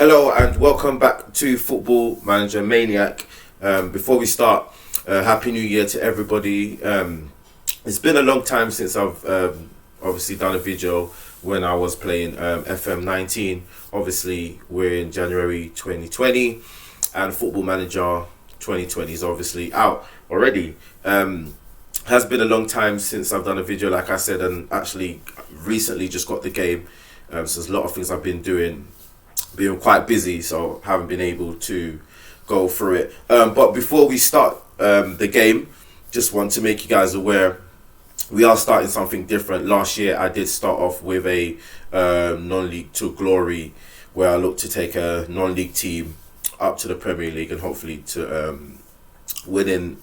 Hello and welcome back to Football Manager Maniac. Before we start, Happy New Year to everybody. It's been a long time since I've obviously done a video when I was playing FM19. Obviously, we're in January 2020 and Football Manager 2020 is obviously out already. Has been a long time since I've done a video, like I said, and actually recently just got the game. So there's a lot of things I've been doing, being quite busy, so haven't been able to go through it. But before we start the game, just want to make you guys aware we are starting something different. Last year I did start off with a non-league to glory, where I look to take a non-league team up to the Premier League and hopefully to winning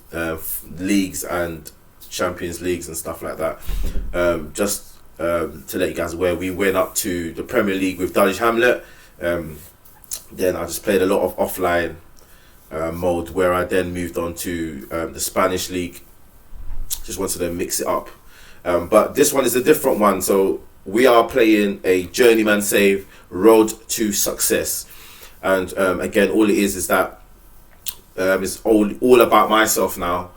leagues and Champions Leagues and stuff like that. Just to let you guys aware, we went up to the Premier League with Dulwich Hamlet. Then I just played a lot of offline mode, where I then moved on to the Spanish League. Just wanted to mix it up, but this one is a different one. So we are playing a journeyman save, road to success, and again, all it is that it's all about myself now.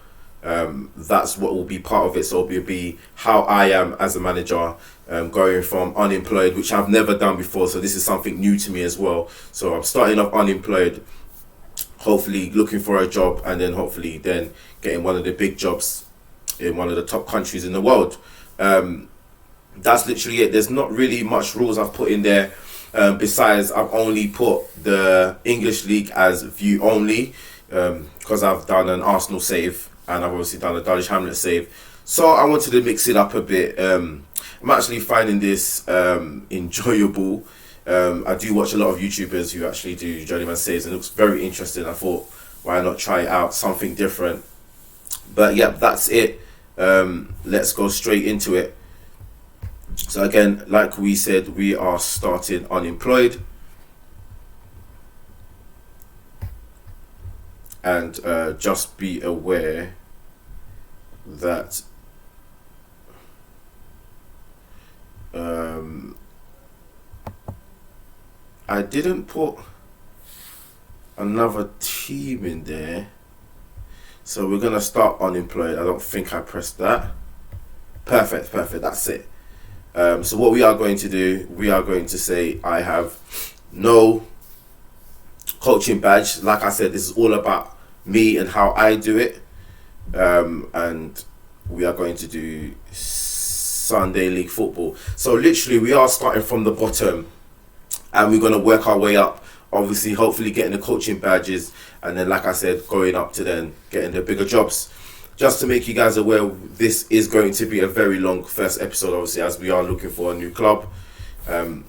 That's what will be part of it. So it will be how I am as a manager, going from unemployed, which I've never done before, so this is something new to me as well. So I'm starting off unemployed, hopefully looking for a job, and then hopefully then getting one of the big jobs in one of the top countries in the world. That's literally it. There's not really much rules I've put in there, besides I've only put the English League as view only, because I've done an Arsenal save and I've obviously done a Dulwich Hamlet save. So I wanted to mix it up a bit. I'm actually finding this enjoyable. I do watch a lot of YouTubers who actually do journeyman saves, and it looks very interesting. I thought, why not try it out, something different? But yeah, that's it. Let's go straight into it. So again, like we said, we are starting unemployed. And just be aware that I didn't put another team in there, so we're gonna start unemployed. I don't think I pressed that. Perfect, that's it. So what we are going to do, we are going to say I have no coaching badge. Like I said, this is all about me and how I do it. And we are going to do Sunday League football. So literally we are starting from the bottom and we're going to work our way up, obviously hopefully getting the coaching badges, and then like I said, going up to then getting the bigger jobs. Just to make you guys aware, this is going to be a very long first episode, obviously, as we are looking for a new club, and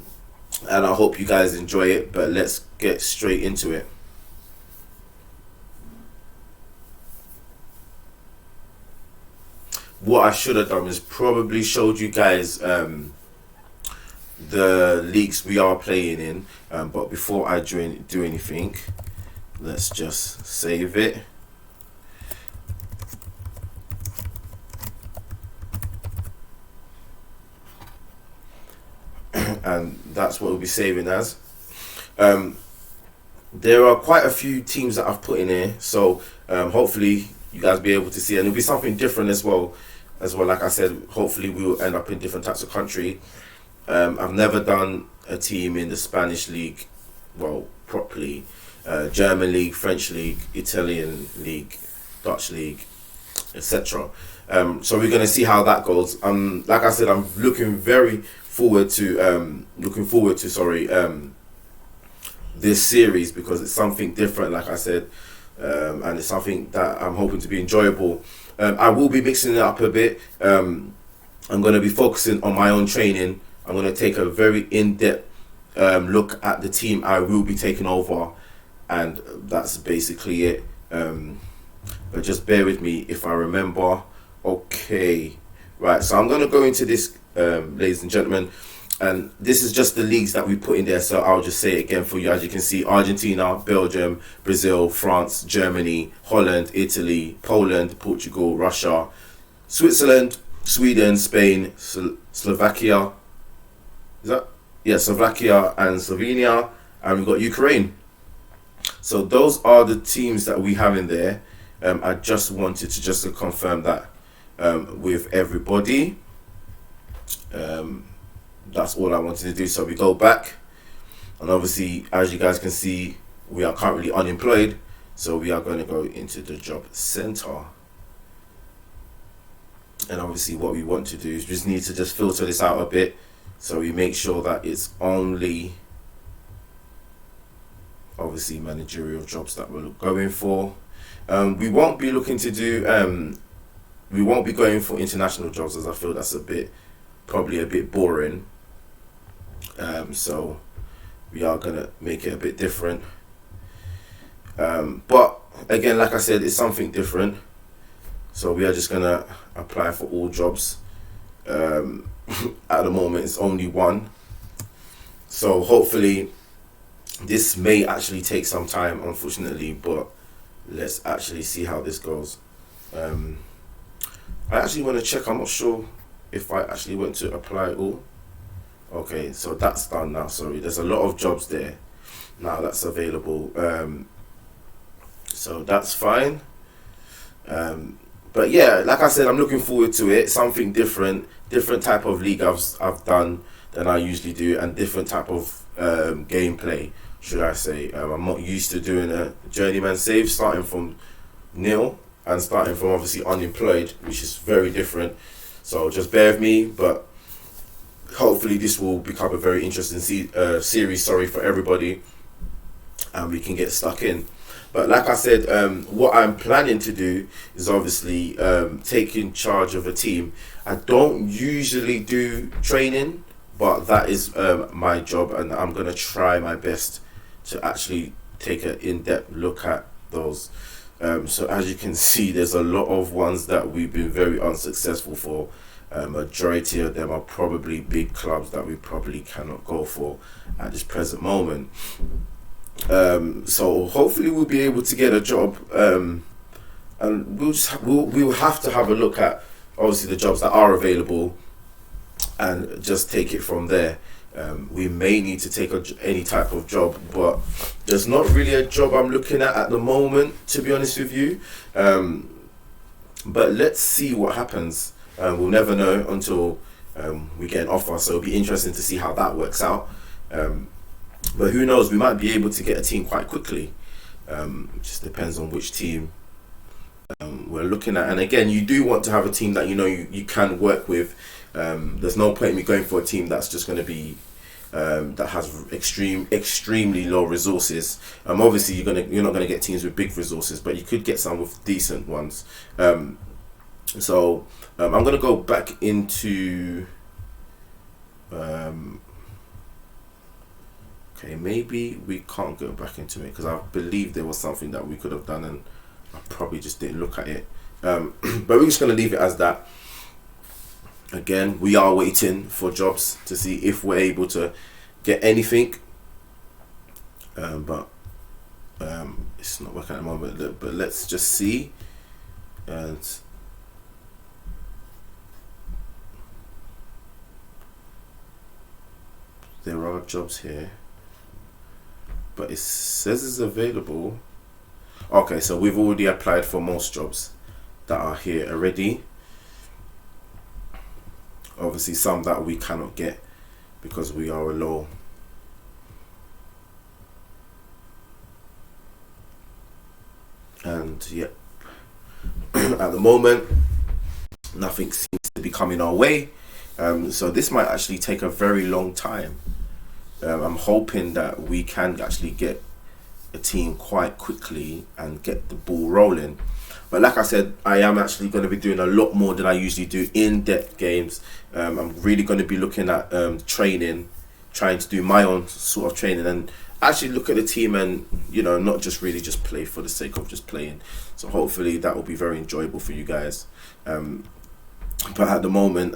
I hope you guys enjoy it. But let's get straight into it. What I should have done is probably showed you guys the leagues we are playing in, but before I do anything, let's just save it. And that's what we'll be saving as. There are quite a few teams that I've put in here, so hopefully you guys be able to see, and it'll be something different as well. Like I said, hopefully we will end up in different types of country. I've never done a team in the Spanish League, well, properly. German League, French League, Italian League, Dutch League, etc. So we're going to see how that goes. Like I said, I'm looking forward to this series, because it's something different, like I said, and it's something that I'm hoping to be enjoyable. I will be mixing it up a bit. I'm going to be focusing on my own training. I'm going to take a very in-depth look at the team I will be taking over, and that's basically it. But just bear with me if I remember. Okay, right, so I'm going to go into this, ladies and gentlemen, and this is just the leagues that we put in there. So I'll just say it again for you. As you can see, Argentina, Belgium, Brazil, France, Germany, Holland, Italy, Poland, Portugal, Russia, Switzerland, Sweden, Spain, Slovakia. Is that? Yeah, Slovakia and Slovenia, and we've got Ukraine. So those are the teams that we have in there. I just wanted to confirm that with everybody. That's all I wanted to do. So we go back, and obviously, as you guys can see, we are currently unemployed. So we are going to go into the job center. And obviously what we want to do is just need to just filter this out a bit. So we make sure that it's only obviously managerial jobs that we're going for. We won't be looking to do, we won't be going for international jobs, as I feel that's probably a bit boring. So we are going to make it a bit different. But again, like I said, it's something different. So we are just going to apply for all jobs. At the moment, it's only one. So hopefully this may actually take some time, unfortunately, but let's actually see how this goes. I actually want to check. I'm not sure if I actually went to apply all. Okay, so that's done now. Sorry, there's a lot of jobs there now that's available. So that's fine. But yeah, like I said, I'm looking forward to it. Something different type of league I've done than I usually do, and different type of gameplay, should I say. I'm not used to doing a journeyman save, starting from nil and starting from obviously unemployed, which is very different. So just bear with me, but hopefully this will become a very interesting series. Sorry for everybody, and we can get stuck in. But like I said, what I'm planning to do is obviously taking charge of a team. I don't usually do training, but that is my job, and I'm going to try my best to actually take an in-depth look at those. So as you can see, there's a lot of ones that we've been very unsuccessful for. Majority of them are probably big clubs that we probably cannot go for at this present moment. So hopefully we'll be able to get a job, and we'll have to have a look at obviously the jobs that are available and just take it from there. We may need to take any type of job, but there's not really a job I'm looking at the moment, to be honest with you. But let's see what happens. We'll never know until we get an offer, so it'll be interesting to see how that works out. But who knows, we might be able to get a team quite quickly. It just depends on which team we're looking at. And again, you do want to have a team that you can work with. There's no point in me going for a team that's just going to be that has extremely low resources. Obviously you're not gonna get teams with big resources, but you could get some with decent ones. So I'm gonna go back into okay, maybe we can't go back into it because I believe there was something that we could have done and I probably just didn't look at it. But we're just going to leave it as that. Again, we are waiting for jobs to see if we're able to get anything. But it's not working at the moment. But let's just see. And there are jobs here, but it says it's available. Okay, so we've already applied for most jobs that are here already. Obviously some that we cannot get because we are low. And yeah, at the moment nothing seems to be coming our way. So this might actually take a very long time. I'm hoping that we can actually get a team quite quickly and get the ball rolling. But like I said, I am actually going to be doing a lot more than I usually do, in-depth games. I'm really going to be looking at training, trying to do my own sort of training and actually look at the team and, not just really just play for the sake of just playing. So hopefully that will be very enjoyable for you guys. But at the moment,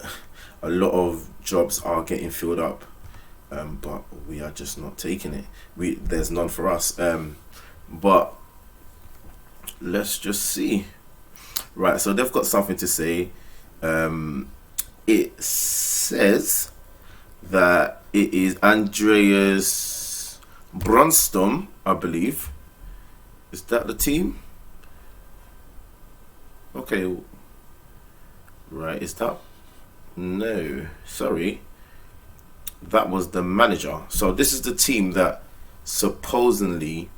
a lot of jobs are getting filled up. But we are just not taking it. There's none for us. But let's just see. Right, so they've got something to say. It says that it is Andreas Brunston, I believe. Is that the team? Okay. Right, is that? No, sorry. That was the manager. So this is the team that supposedly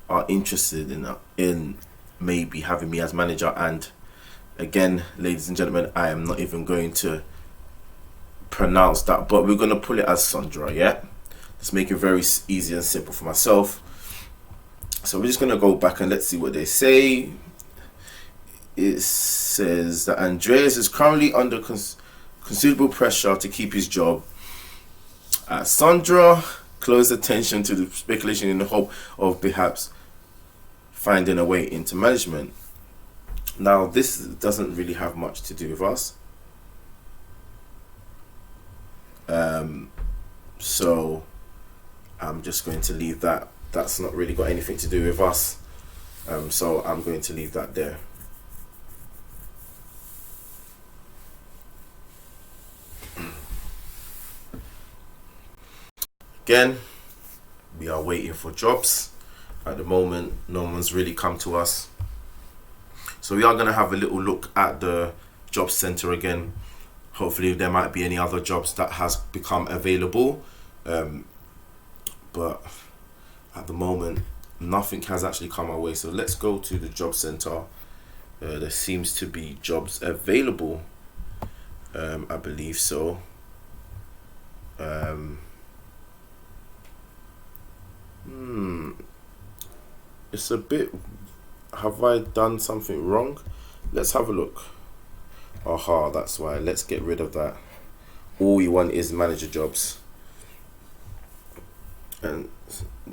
are interested in maybe having me as manager. And again, ladies and gentlemen, I am not even going to pronounce that, but we're going to pull it as Sandra. Yeah, let's make it very easy and simple for myself. So we're just going to go back and let's see what they say. It says that Andreas is currently under considerable pressure to keep his job. Sandra closed attention to the speculation in the hope of perhaps finding a way into management. Now, this doesn't really have much to do with us. So I'm just going to leave that. That's not really got anything to do with us. So I'm going to leave that there. Again, we are waiting for jobs. At the moment, no one's really come to us. So we are going to have a little look at the job centre again. Hopefully there might be any other jobs that has become available. But at the moment, nothing has actually come our way. So let's go to the job centre. There seems to be jobs available. I believe so. It's a bit, have I done something wrong? Let's have a look. Aha, that's why. Let's get rid of that. All we want is manager jobs. And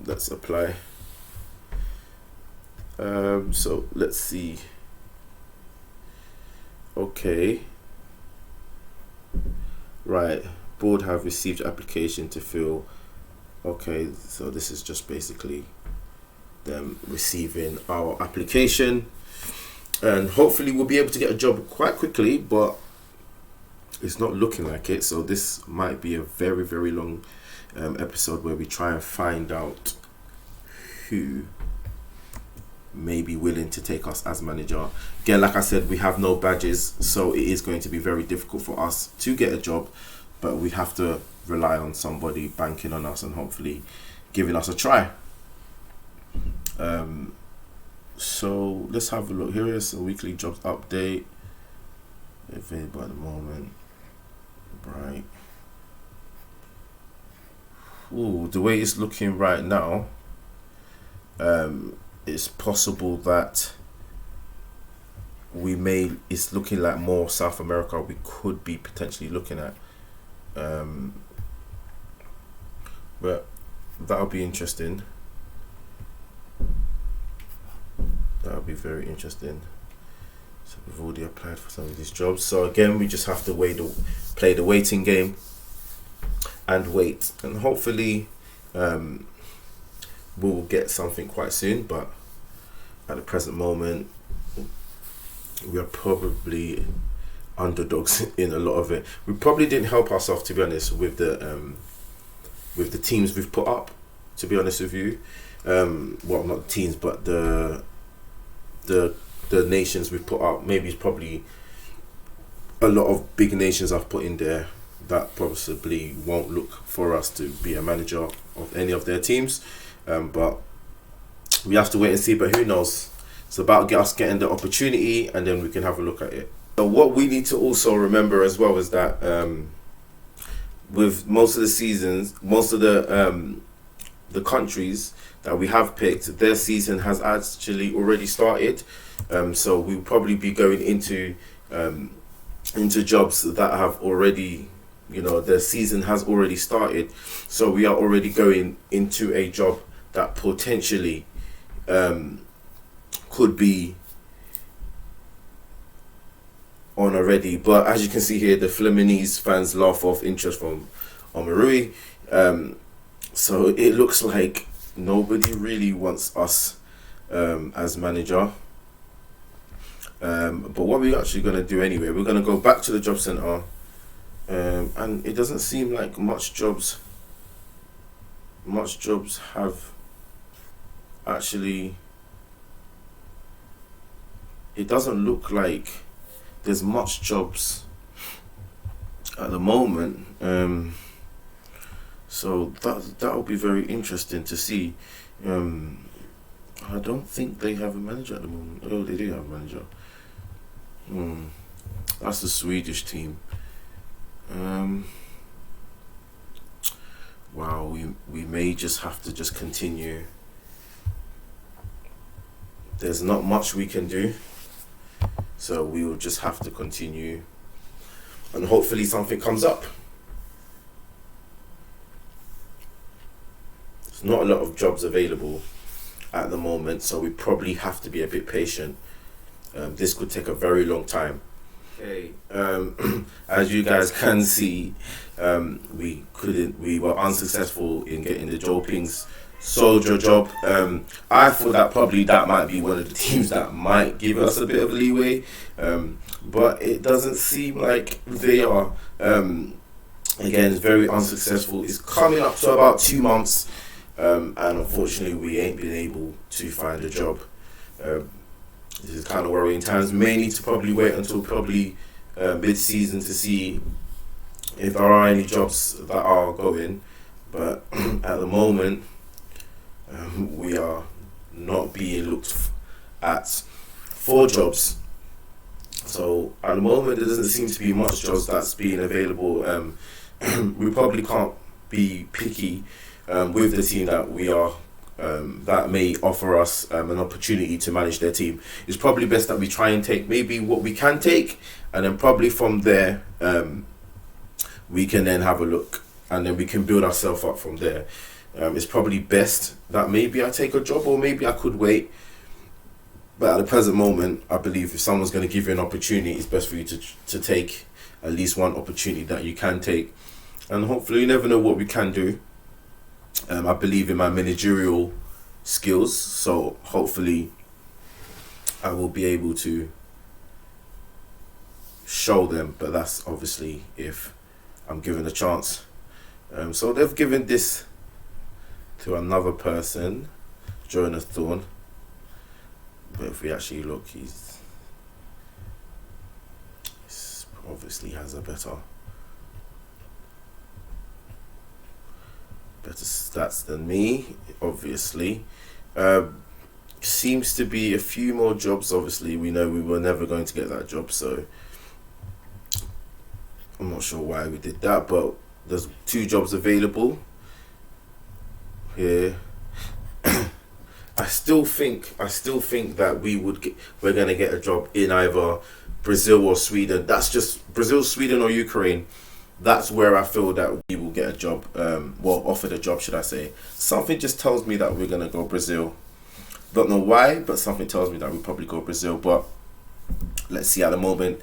let's apply. So let's see. Okay. Right. Board have received application to fill. Okay, so this is just basically them receiving our application, and hopefully we'll be able to get a job quite quickly, but it's not looking like it. So this might be a very, very long episode where we try and find out who may be willing to take us as manager. Again, like I said, we have no badges, so it is going to be very difficult for us to get a job, but we have to rely on somebody banking on us and hopefully giving us a try. So let's have a look. Here is a weekly jobs update available at the moment. Right. Ooh, the way it's looking right now, it's possible that it's looking like more South America we could be potentially looking at. But that'll be interesting. That'll be very interesting. So we've already applied for some of these jobs. So again, we just have to play the waiting game and wait. And hopefully we'll get something quite soon. But at the present moment, we are probably underdogs in a lot of it. We probably didn't help ourselves, to be honest, with the teams we've put up, to be honest with you. Well, not teams, but the nations we've put up. Maybe it's probably a lot of big nations I've put in there that possibly won't look for us to be a manager of any of their teams. But we have to wait and see. But who knows? It's about us getting the opportunity, and then we can have a look at it. So what we need to also remember as well is that with most of the seasons, most of the countries that we have picked, their season has actually already started. So we'll probably be going into jobs that have already, their season has already started. So we are already going into a job that potentially could be on already. But as you can see here, the Fluminense fans laugh off interest from Omarui. So it looks like nobody really wants us as manager. But what we're actually going to do anyway, we're going to go back to the job centre, and it doesn't seem like much jobs much jobs have actually. It doesn't look like there's much jobs at the moment. So that'll be very interesting to see. I don't think they have a manager at the moment. Oh, they do have a manager. That's the Swedish team. Wow, we may just have to just continue. There's not much we can do, so we will just have to continue, and hopefully something comes up. There's not a lot of jobs available at the moment, so we probably have to be a bit patient. This could take a very long time. Okay. As you guys can see, we were unsuccessful in getting the Jopings soldier job. I thought that probably that might be one of the teams that might give us a bit of leeway, but it doesn't seem like they are. Again, it's very unsuccessful. It's coming up to about 2 months, and unfortunately we ain't been able to find a job. This is kind of worrying times. May need to probably wait until probably mid-season to see if there are any jobs that are going, but at the moment we are not being looked at for jobs. So at the moment there doesn't seem to be much jobs that's being available. We probably can't be picky with the team that we are, that may offer us an opportunity to manage their team. It's probably best that we try and take maybe what we can take, and then probably from there we can then have a look, and then we can build ourselves up from there. It's probably best that maybe I take a job, or maybe I could wait. But at the present moment, I believe if someone's going to give you an opportunity, it's best for you to take at least one opportunity that you can take. And hopefully, you never know what we can do. I believe in my managerial skills, so hopefully I will be able to show them, but that's obviously if I'm given a chance. So they've given this to another person, Jonas Thorne, but if we actually look, he's obviously has a better stats than me, obviously. Seems to be a few more jobs. Obviously we know we were never going to get that job, so I'm not sure why we did that, but there's 2 jobs available here. I still think that we're gonna get a job in either Brazil or Sweden. That's just Brazil, Sweden, or Ukraine. That's where I feel that we will get a job, offered a job, should I say. Something just tells me that we're going to go Brazil. Don't know why, but something tells me that we'll probably go Brazil. But let's see. At the moment,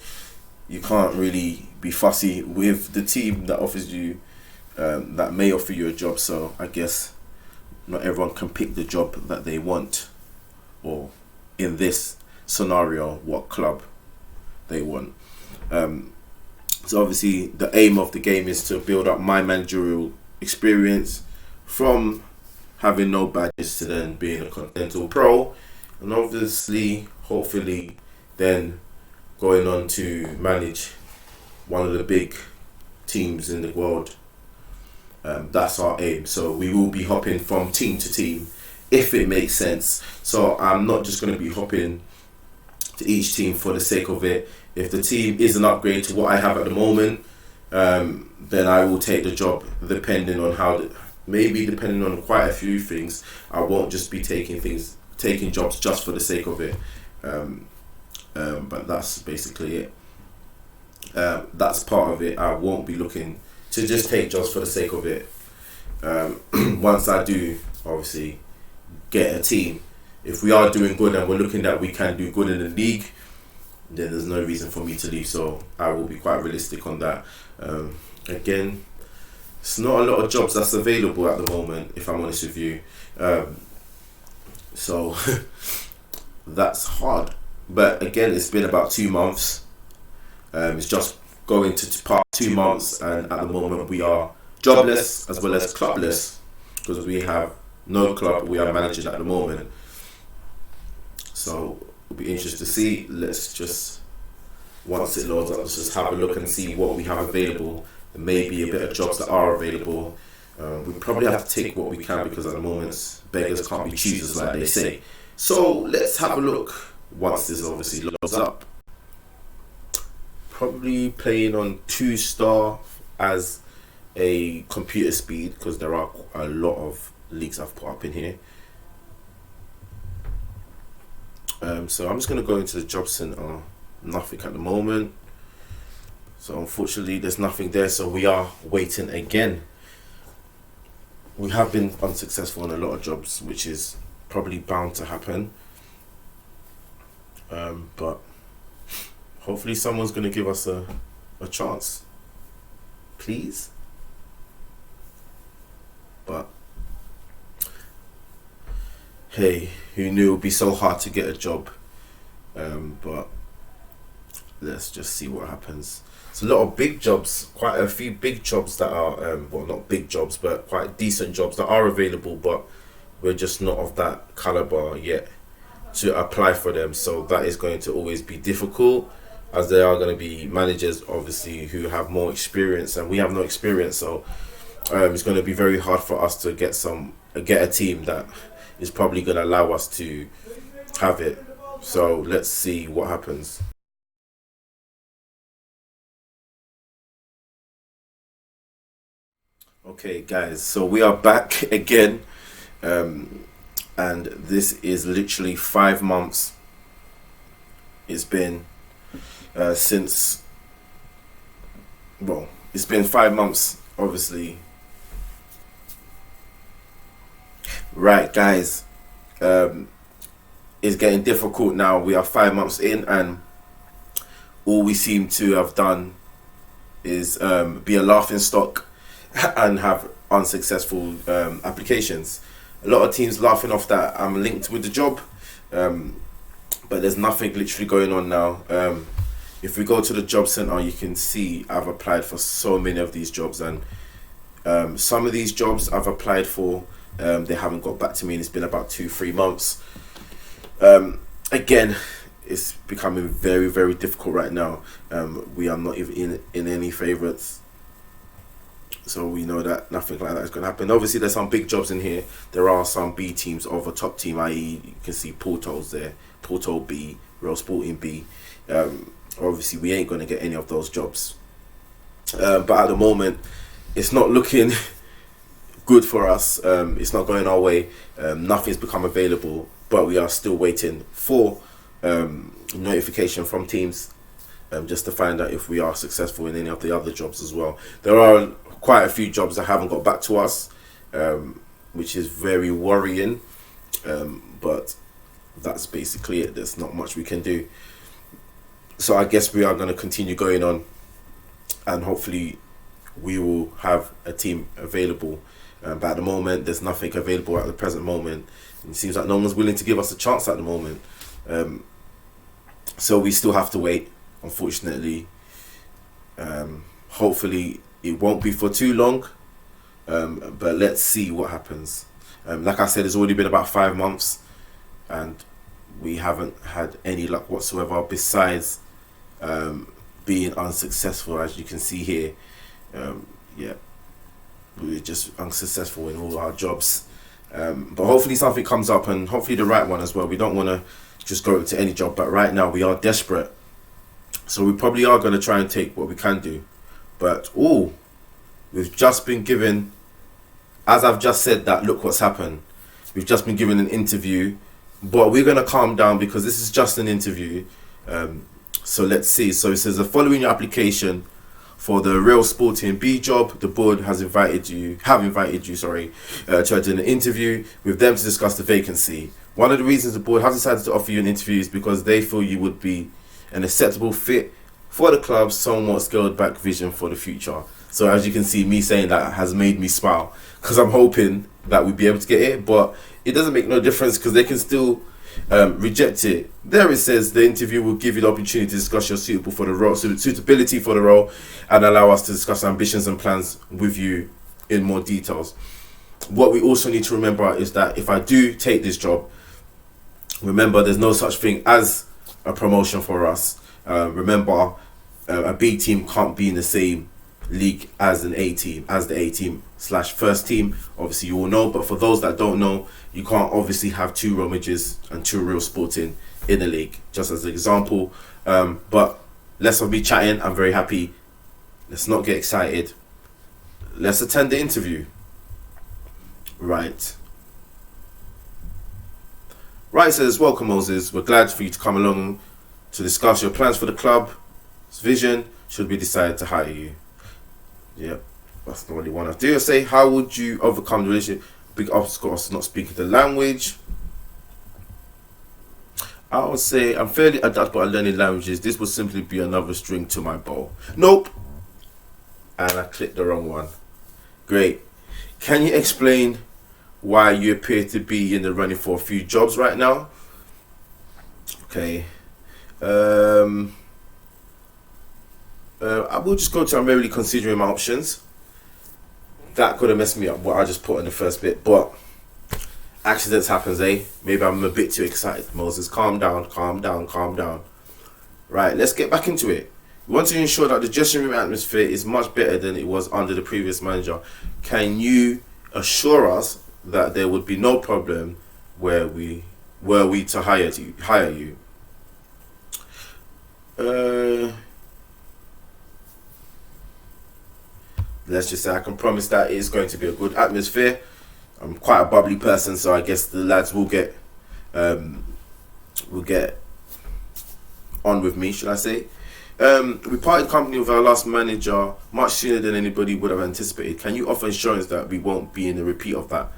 you can't really be fussy with the team that offers you, that may offer you a job. So I guess not everyone can pick the job that they want, or in this scenario, what club they want. So obviously the aim of the game is to build up my managerial experience from having no badges to then being a Continental Pro, and obviously hopefully then going on to manage one of the big teams in the world. That's our aim. So we will be hopping from team to team if it makes sense. So I'm not just going to be hopping to each team for the sake of it. If the team is an upgrade to what I have at the moment, then I will take the job depending on depending on quite a few things. I won't just be taking jobs just for the sake of it. But that's basically it. That's part of it. I won't be looking to just take jobs for the sake of it. Once I do, obviously, get a team, if we are doing good and we're looking that we can do good in the league, then there's no reason for me to leave. So I will be quite realistic on that. Again, it's not a lot of jobs that's available at the moment, if I'm honest with you. So that's hard. But again, it's been about 2 months. It's just going to part 2 months, and at the moment we are jobless as well as clubless. because we have no club we are managing at the moment. So it'll be interesting to see. Let's just, once it loads up, let's just have a look and see what we have available. There may be a bit of jobs that are available. We probably have to take what we can, because at the moment beggars can't be choosers, like they say. So let's have a look once this obviously loads up. Probably playing on 2-star as a computer speed, because there are a lot of leagues I've put up in here. So I'm just going to go into the job center. Nothing at the moment. So unfortunately there's nothing there, so we are waiting again. We have been unsuccessful in a lot of jobs, which is probably bound to happen. But hopefully someone's going to give us a chance. Please. But hey, who knew it would be so hard to get a job? But let's just see what happens. It's a lot of big jobs, quite a few big jobs that are, well, not big jobs, but quite decent jobs that are available, but we're just not of that caliber yet to apply for them. So that is going to always be difficult, as there are going to be managers obviously who have more experience and we have no experience. So it's going to be very hard for us to get a team that is probably going to allow us to have it. So let's see what happens. Okay guys, so we are back again, and this is literally 5 months. It's been since, well, it's been 5 months obviously. Right guys, it's getting difficult now. We are 5 months in, and all we seem to have done is be a laughing stock and have unsuccessful applications. A lot of teams laughing off that I'm linked with the job, but there's nothing literally going on now. If we go to the job center, you can see I've applied for so many of these jobs, and some of these jobs I've applied for, they haven't got back to me, and it's been about 2-3 months. Again, it's becoming very, very difficult right now. We are not even in any favourites, so we know that nothing like that is going to happen. Obviously there's some big jobs in here. There are some B teams of a top team, i.e. you can see Porto's there, Porto B, Real Sporting B. Obviously we ain't going to get any of those jobs, but at the moment it's not looking good for us. It's not going our way. Nothing's become available, but we are still waiting for notification from teams, just to find out if we are successful in any of the other jobs as well. There are quite a few jobs that haven't got back to us, which is very worrying, but that's basically it. There's not much we can do. So I guess we are going to continue going on, and hopefully we will have a team available. But at the moment there's nothing available at the present moment. It seems like no one's willing to give us a chance at the moment. So we still have to wait, unfortunately. Hopefully it won't be for too long, but let's see what happens. Like I said, it's already been about 5 months and we haven't had any luck whatsoever, besides being unsuccessful. As you can see here, yeah, we're just unsuccessful in all our jobs. But hopefully something comes up, and hopefully the right one as well. We don't want to just go to any job, but right now we are desperate, so we probably are going to try and take what we can do. But we've just been given, as I've just said that, look what's happened. We've just been given an interview, but we're going to calm down because this is just an interview. So let's see. So it says, following your application for the Real Sporting B job, the board have invited you, to attend an interview with them to discuss the vacancy. One of the reasons the board has decided to offer you an interview is because they feel you would be an acceptable fit for the club's somewhat scaled back vision for the future. So as you can see, me saying that has made me smile, because I'm hoping that we'd be able to get it, but it doesn't make no difference because they can still reject it. There it says the interview will give you the opportunity to discuss your suitability for the role, and allow us to discuss ambitions and plans with you in more details. what we also need to remember is that if I do take this job, remember there's no such thing as a promotion for us. Remember, a B team can't be in the same league as an A team, as the A team / first team. Obviously you all know, but for those that don't know, you can't obviously have 2 Romages and 2 Real Sporting in the league, just as an example. But let's not be chatting. I'm very happy. Let's not get excited. Let's attend the interview. Right, it says, welcome Moses, we're glad for you to come along to discuss your plans for the club's vision should we decide to hire you. Yep, that's the only one I do. I say, how would you overcome the relationship big obstacle of not speaking the language? I would say I'm fairly adaptable at learning languages. This would simply be another string to my bow. Nope, and I clicked the wrong one. Great. Can you explain why you appear to be in the running for a few jobs right now? Okay. I will just go to I'm really considering my options. That could have messed me up what I just put in the first bit, but accidents happens, eh? Maybe I'm a bit too excited. Moses, calm down. Right, let's get back into it. We want to ensure that the dressing room atmosphere is much better than it was under the previous manager. Can you assure us that there would be no problem were we to hire you? Let's just say I can promise that it is going to be a good atmosphere. I'm quite a bubbly person, so I guess the lads will get on with me, should I say. We parted company with our last manager much sooner than anybody would have anticipated. Can you offer assurance that we won't be in a repeat of that?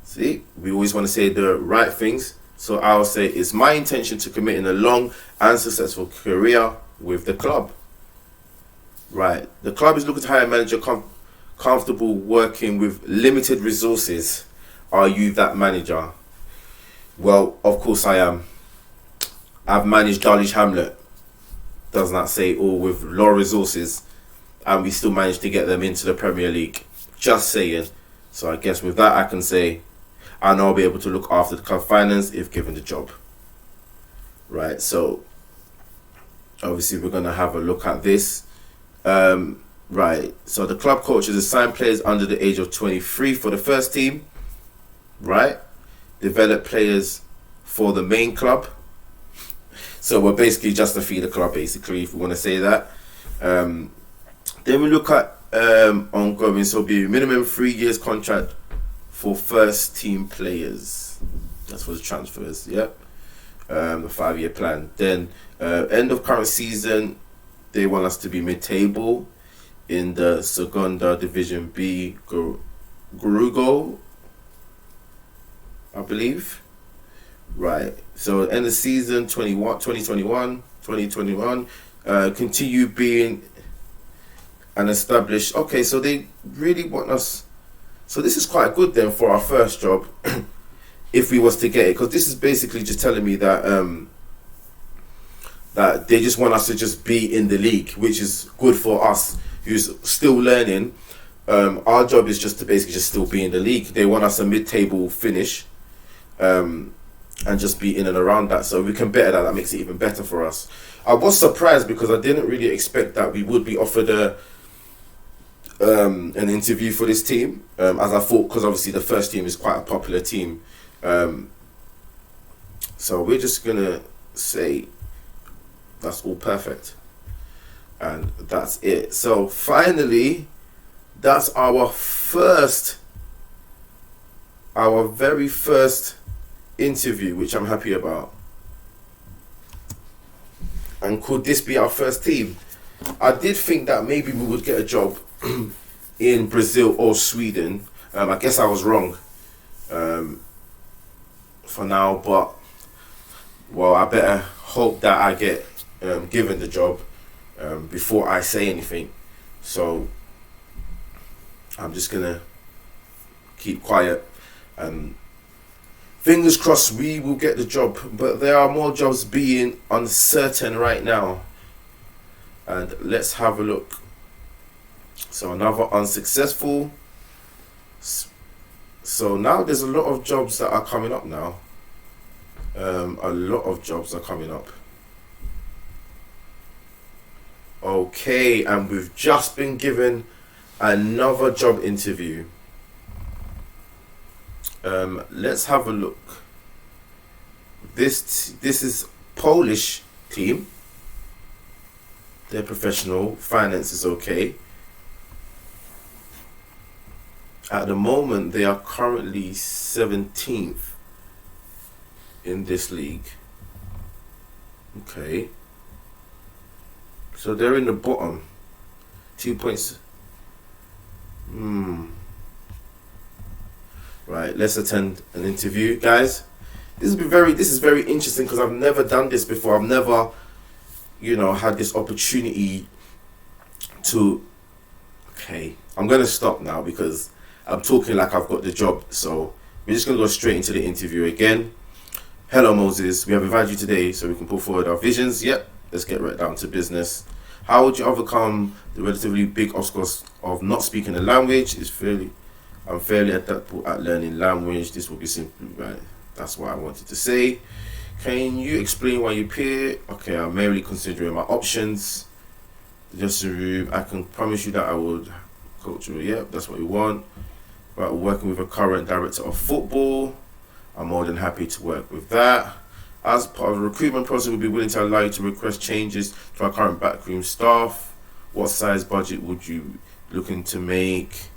See, we always want to say the right things. So I'll say it's my intention to commit in a long and successful career with the club. Right, the club is looking to hire a manager comfortable working with limited resources. Are you that manager? Well, of course I am. I've managed Dulwich Hamlet. Does not say all with low resources, and we still managed to get them into the Premier League. Just saying. So I guess with that I can say I know I'll be able to look after the club finance if given the job. Right, so obviously we're going to have a look at this. Right, so the club coach has assigned players under the age of 23 for the first team. Right, develop players for the main club. So we're basically just a feeder club, basically, if we want to say that. Then we look at ongoing, so be minimum 3 years contract for first team players. That's for the transfers, yep. The 5-year plan. Then end of current season, they want us to be mid-table in the Segunda Division B Grugo, I believe. Right, so end of season 2021, continue being an established. Okay, so they really want us. So this is quite good then for our first job, if we was to get it, because this is basically just telling me that that they just want us to just be in the league, which is good for us who's still learning. Our job is just to basically just still be in the league. They want us a mid-table finish, and just be in and around that. So we can better that. That makes it even better for us. I was surprised because I didn't really expect that we would be offered an interview for this team, as I thought, because obviously the first team is quite a popular team. So we're just gonna say that's all perfect, and that's it. So finally, that's our very first interview, which I'm happy about. And could this be our first team? I did think that maybe we would get a job in Brazil or Sweden. I guess I was wrong for now, but well, I better hope that I get given the job before I say anything. So I'm just gonna keep quiet and fingers crossed we will get the job, but there are more jobs being uncertain right now. And let's have a look. So another unsuccessful. So now there's a lot of jobs that are coming up now. A lot of jobs are coming up. Okay, and we've just been given another job interview. Let's have a look. This is Polish team. They're professional. Finance is okay. At the moment, they are currently 17th in this league. Okay. So they're in the bottom. 2 points. Right, let's attend an interview, guys. This is very interesting because I've never done this before. I've never, had this opportunity to. Okay, I'm gonna stop now because I'm talking like I've got the job. So we're just gonna go straight into the interview again. Hello, Moses. We have invited you today so we can put forward our visions. Yep, let's get right down to business. How would you overcome the relatively big obstacles of not speaking the language? I'm fairly adaptable at learning language. This will be simply right. That's what I wanted to say. Can you explain why you appear? Okay, I'm merely considering my options. Just a room. I can promise you that I would coach you. Yep, that's what you want. But working with a current director of football, I'm more than happy to work with that. As part of the recruitment process, we'll be willing to allow you to request changes to our current backroom staff. What size budget would you looking to make?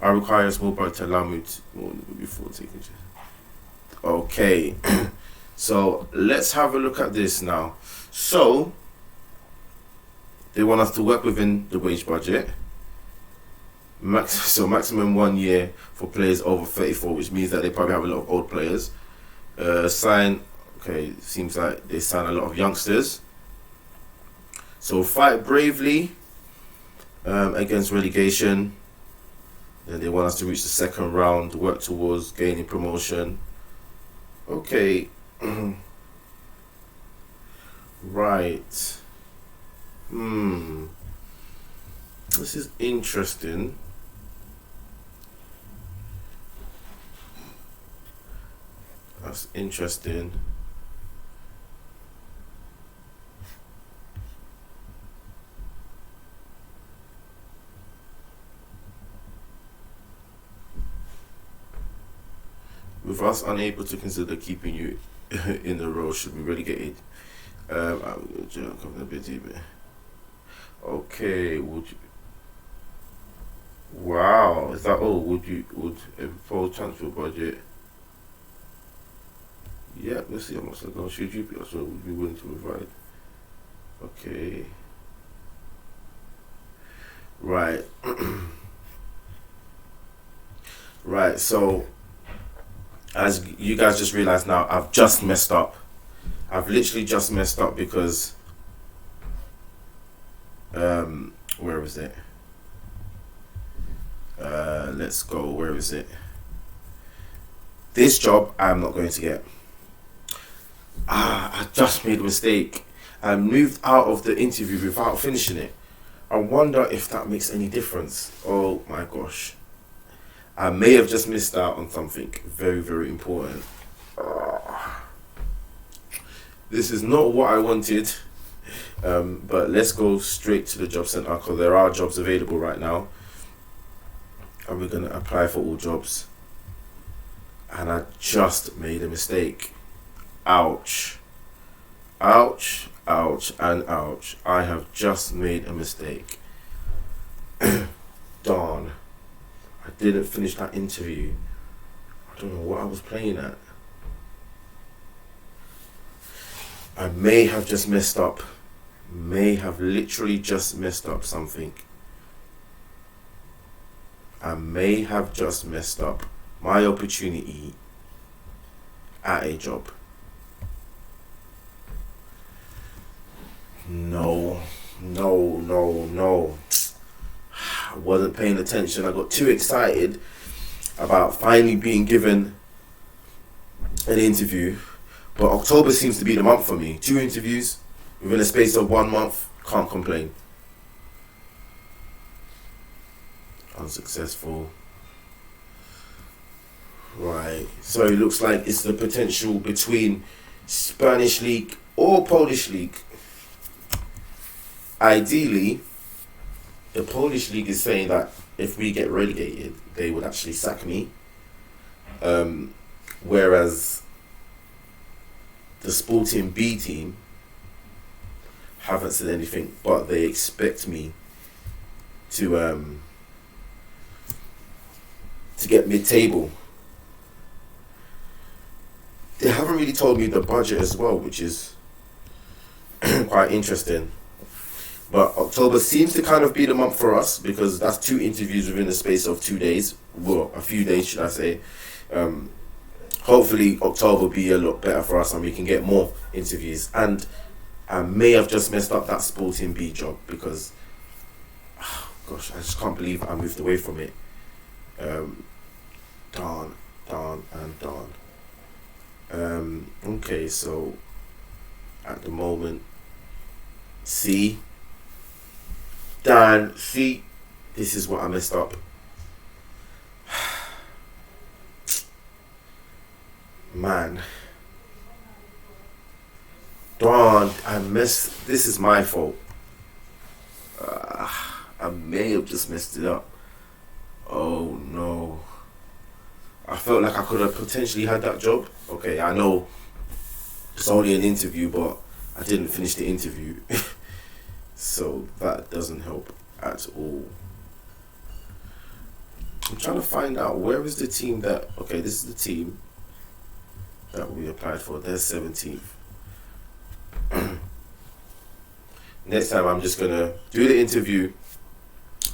I require a small budget to allow me to before taking. Okay, so let's have a look at this now. So they want us to work within the wage budget. So maximum 1 year for players over 34, which means that they probably have a lot of old players. Okay, seems like they sign a lot of youngsters. So fight bravely against relegation. Then they want us to reach the second round, work towards gaining promotion. Okay. Right. This is interesting. That's interesting. With us unable to consider keeping you in the role, should we relegated? Okay, would you? Wow, is that all? Would a full transfer budget? Yeah, let's see how much they're going. Should you be also would be willing to provide? Okay. Right. Right, so as you guys just realized now, I've just messed up. I've literally just messed up because where is it? Let's go. Where is it? This job I'm not going to get. I just made a mistake. I moved out of the interview without finishing it. I wonder if that makes any difference. Oh my gosh. I may have just missed out on something very, very important. This is not what I wanted. But let's go straight to the job center because there are jobs available right now. And we're going to apply for all jobs. And I just made a mistake. Ouch. Ouch, ouch, and ouch. I have just made a mistake. Darn. I didn't finish that interview. I don't know what I was playing at. I may have just messed up. May have literally just messed up something. I may have just messed up my opportunity at a job. No. I wasn't paying attention. I got too excited about finally being given an interview, but October seems to be the month for me. 2 interviews within a space of 1 month. Can't complain. Unsuccessful. Right, so it looks like it's the potential between Spanish League or Polish League. Ideally, the Polish League is saying that if we get relegated, they would actually sack me. Whereas the Sporting B team haven't said anything, but they expect me to get mid-table. They haven't really told me the budget as well, which is quite interesting. But October seems to kind of be the month for us, because that's 2 interviews within the space of 2 days. Well, a few days, should I say. Hopefully October will be a lot better for us and we can get more interviews. And I may have just messed up that Sporting B job, because gosh, I just can't believe I moved away from it. Darn. Okay, so at the moment, see, this is what I messed up. Man, darn, this is my fault. I may have just messed it up. Oh no. I felt like I could have potentially had that job. Okay, I know it's only an interview, but I didn't finish the interview. So that doesn't help at all. I'm trying to find out where is the team that... Okay, this is the team that we applied for. They're 17th. Next time I'm just going to do the interview.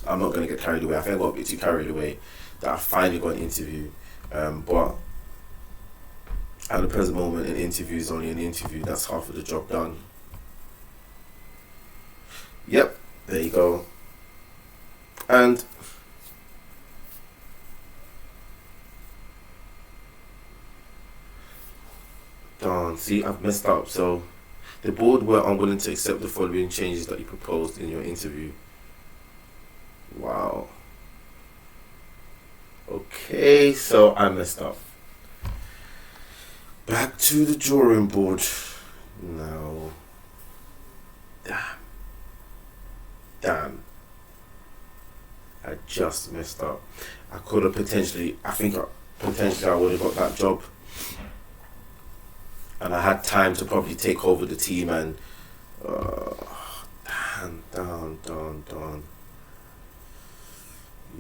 I'm not going to get carried away. I think I got a bit too carried away that I finally got an interview. But at the present moment, an interview is only an interview. That's half of the job done. Yep, there you go. And darn, see, I've messed up. So the board were unwilling to accept the following changes that you proposed in your interview. Wow. Okay, so I messed up. Back to the drawing board. No. Damn. I just messed up. I could have potentially I would have got that job. And I had time to probably take over the team and darn.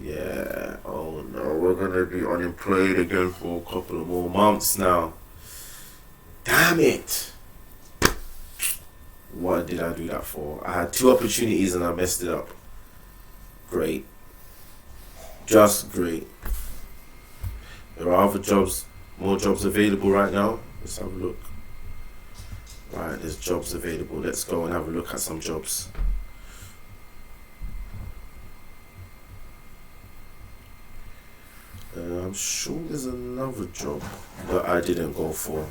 Yeah, oh no, we're gonna be unemployed again for a couple of more months now. Damn it! What did I do that for? I had 2 opportunities and I messed it up. Great. Just great. There are other jobs, more jobs available right now. Let's have a look. Right, there's jobs available. Let's go and have a look at some jobs. I'm sure there's another job that I didn't go for.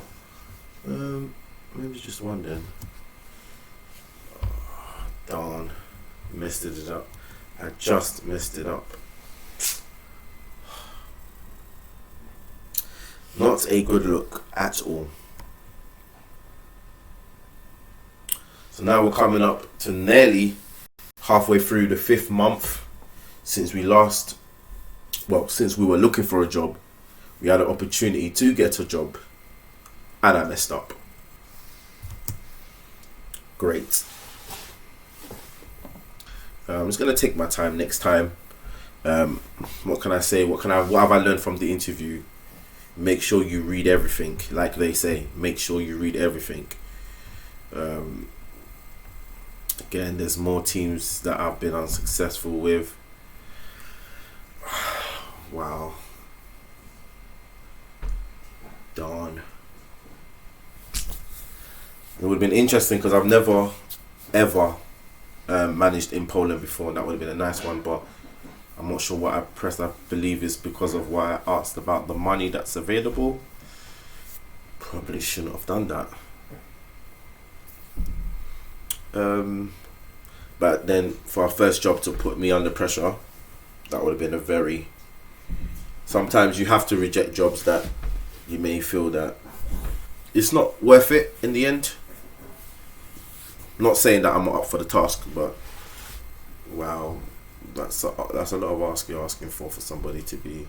Maybe just one then. Oh, darn, messed it up. I just messed it up. Not a good look at all. So now we're coming up to nearly halfway through the 5th month since we were looking for a job. We had an opportunity to get a job and I messed up. Great. I'm just going to take my time next time. What can I say? What have I learned from the interview? Make sure you read everything. Like they say, make sure you read everything. Again, there's more teams that I've been unsuccessful with. Wow. Darn. It would have been interesting because I've never ever managed in Poland before, and that would have been a nice one, but I'm not sure what I pressed. I believe it's because of why I asked about the money that's available. Probably shouldn't have done that. But then for our first job to put me under pressure, that would have been a very... Sometimes you have to reject jobs that you may feel that it's not worth it in the end. Not saying that I'm not up for the task, but wow, that's a lot of asking for somebody to be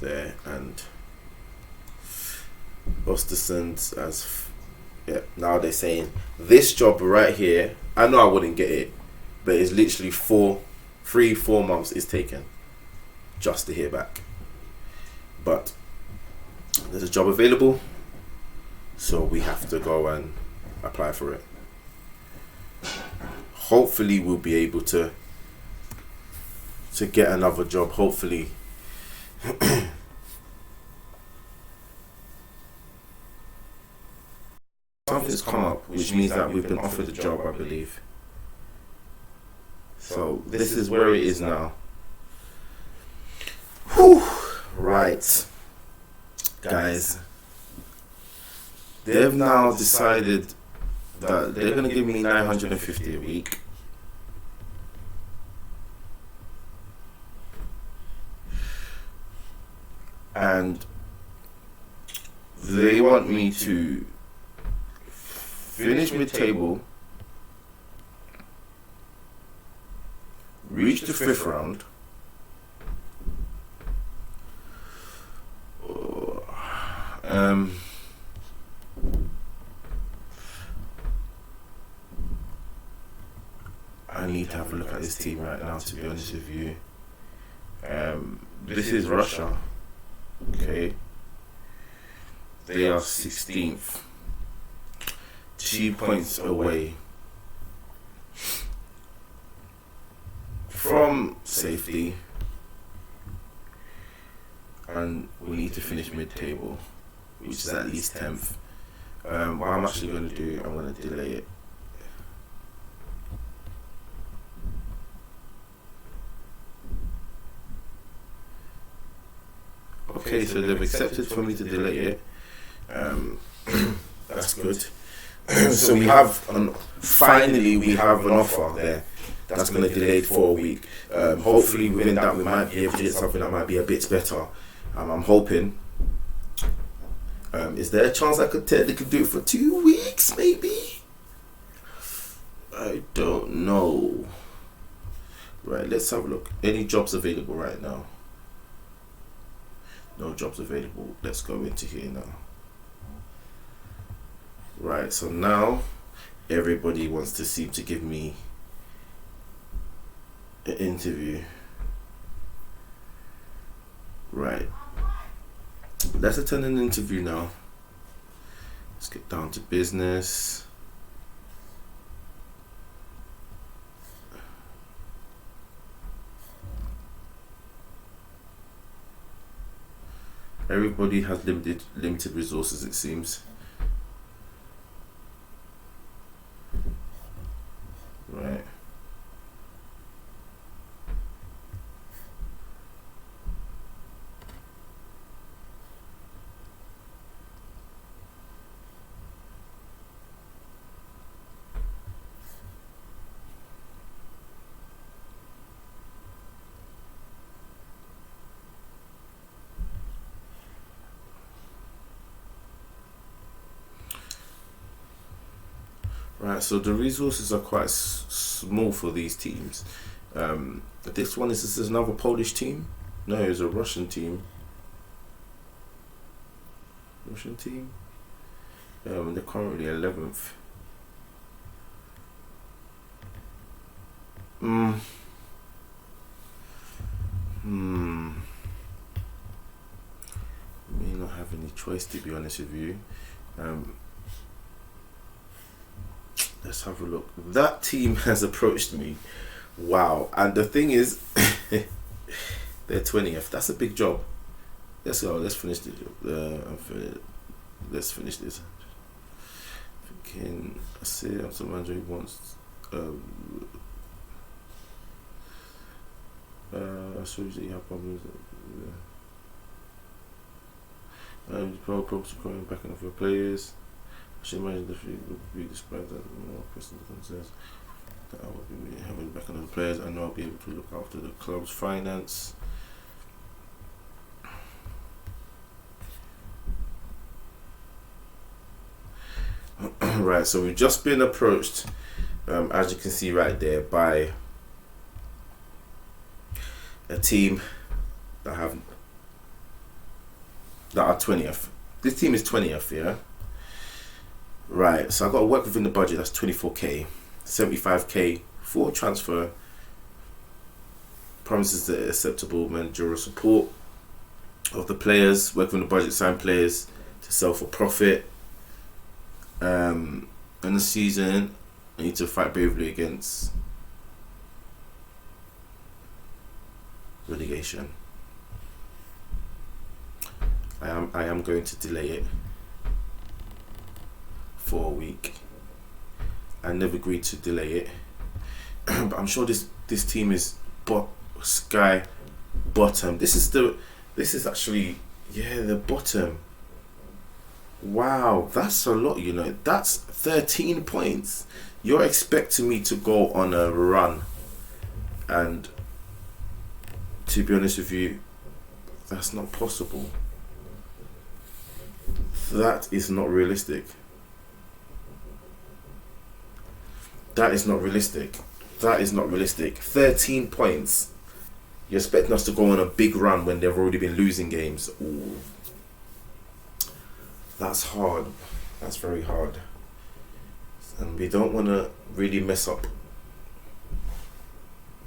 there. And Osterson's now they're saying this job right here, I know I wouldn't get it, but it's literally 3-4 months is taken just to hear back. But there's a job available, so we have to go and apply for it. Hopefully we'll be able to get another job. Hopefully. Something's come up, which means that we've been offered a job, I believe. So this is where it is now. Whew. Right, guys. They've now decided that they're going to give me $950 a week. And they want me to finish mid-table, reach the 5th round, I need to have a look at this team right now, to be honest with you. This is Russia. Okay. They are 16th. 2 points away from safety. And we need to finish mid-table, which is at least 10th. What I'm actually going to do, I'm going to delay it. Okay, so they've accepted for me to delay it. That's good. So we have finally we have an offer there that's going to delay it for a week. Hopefully within that we might be able to get something that might be a bit better. I'm hoping. Is there a chance I could technically do it for 2 weeks, maybe? I don't know. Right, let's have a look. Any jobs available right now? No jobs available. Let's go into here now. Right, so now everybody wants to seem to give me an interview. Right. Let's attend an interview now. Let's get down to business. Everybody has limited resources, it seems. Right. Right, so the resources are quite small for these teams. This one is another Polish team. No, it's a Russian team. They're currently 11th. May not have any choice, to be honest with you. Let's have a look. That team has approached me. Wow. And the thing is, they're 20th. That's a big job. Let's go. Let's finish the job. Let's finish this. Thinking, I see some manager who wants. I suppose that you have problems. Probably going back and for players. I should imagine the few would be described as more personal concerns that I will be having back on the players. I know I'll be able to look after the club's finance. Right, so we've just been approached, as you can see right there, by a team that are 20th. This team is 20th, yeah? Right, so I've got to work within the budget. That's 24k, 75k for transfer. Promises the acceptable managerial support of the players. Work within the budget, sign players to sell for profit. In the season, I need to fight bravely against relegation. I am going to delay it for a week. I never agreed to delay it, but I'm sure this team is sky bottom. This is actually, yeah, the bottom. Wow, that's a lot, you know. That's 13 points. You're expecting me to go on a run, and to be honest with you, that's not possible. That is not realistic. That is not realistic. That is not realistic. 13 points. You're expecting us to go on a big run when they've already been losing games. Ooh. That's hard. That's very hard. And we don't want to really mess up.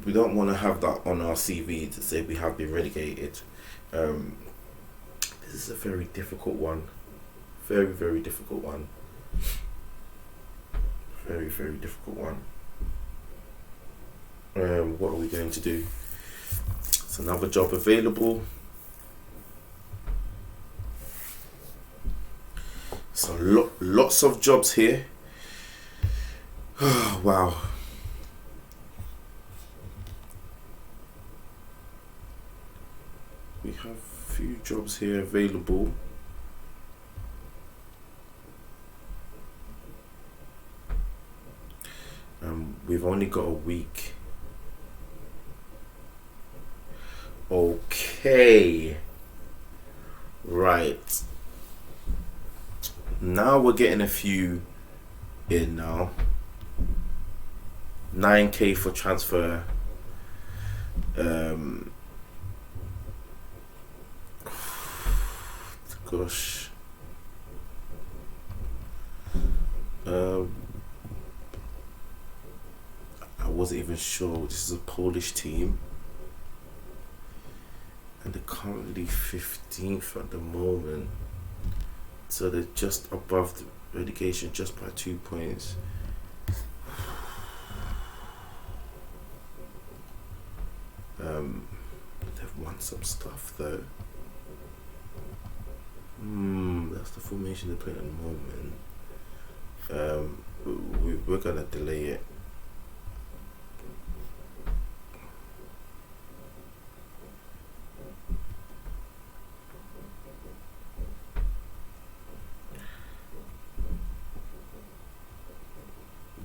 We don't want to have that on our CV to say we have been relegated. This is a very difficult one. Very, very difficult one. Very, very difficult one. What are we going to do? It's another job available. So lots of jobs here. Wow. We have a few jobs here available. We've only got a week. Okay. Right. Now we're getting a few in now. 9k for transfer. Gosh. I wasn't even sure. This is a Polish team, and they're currently 15th at the moment. So they're just above the relegation, just by 2 points. They've won some stuff though. That's the formation they're playing at the moment. We're gonna delay it.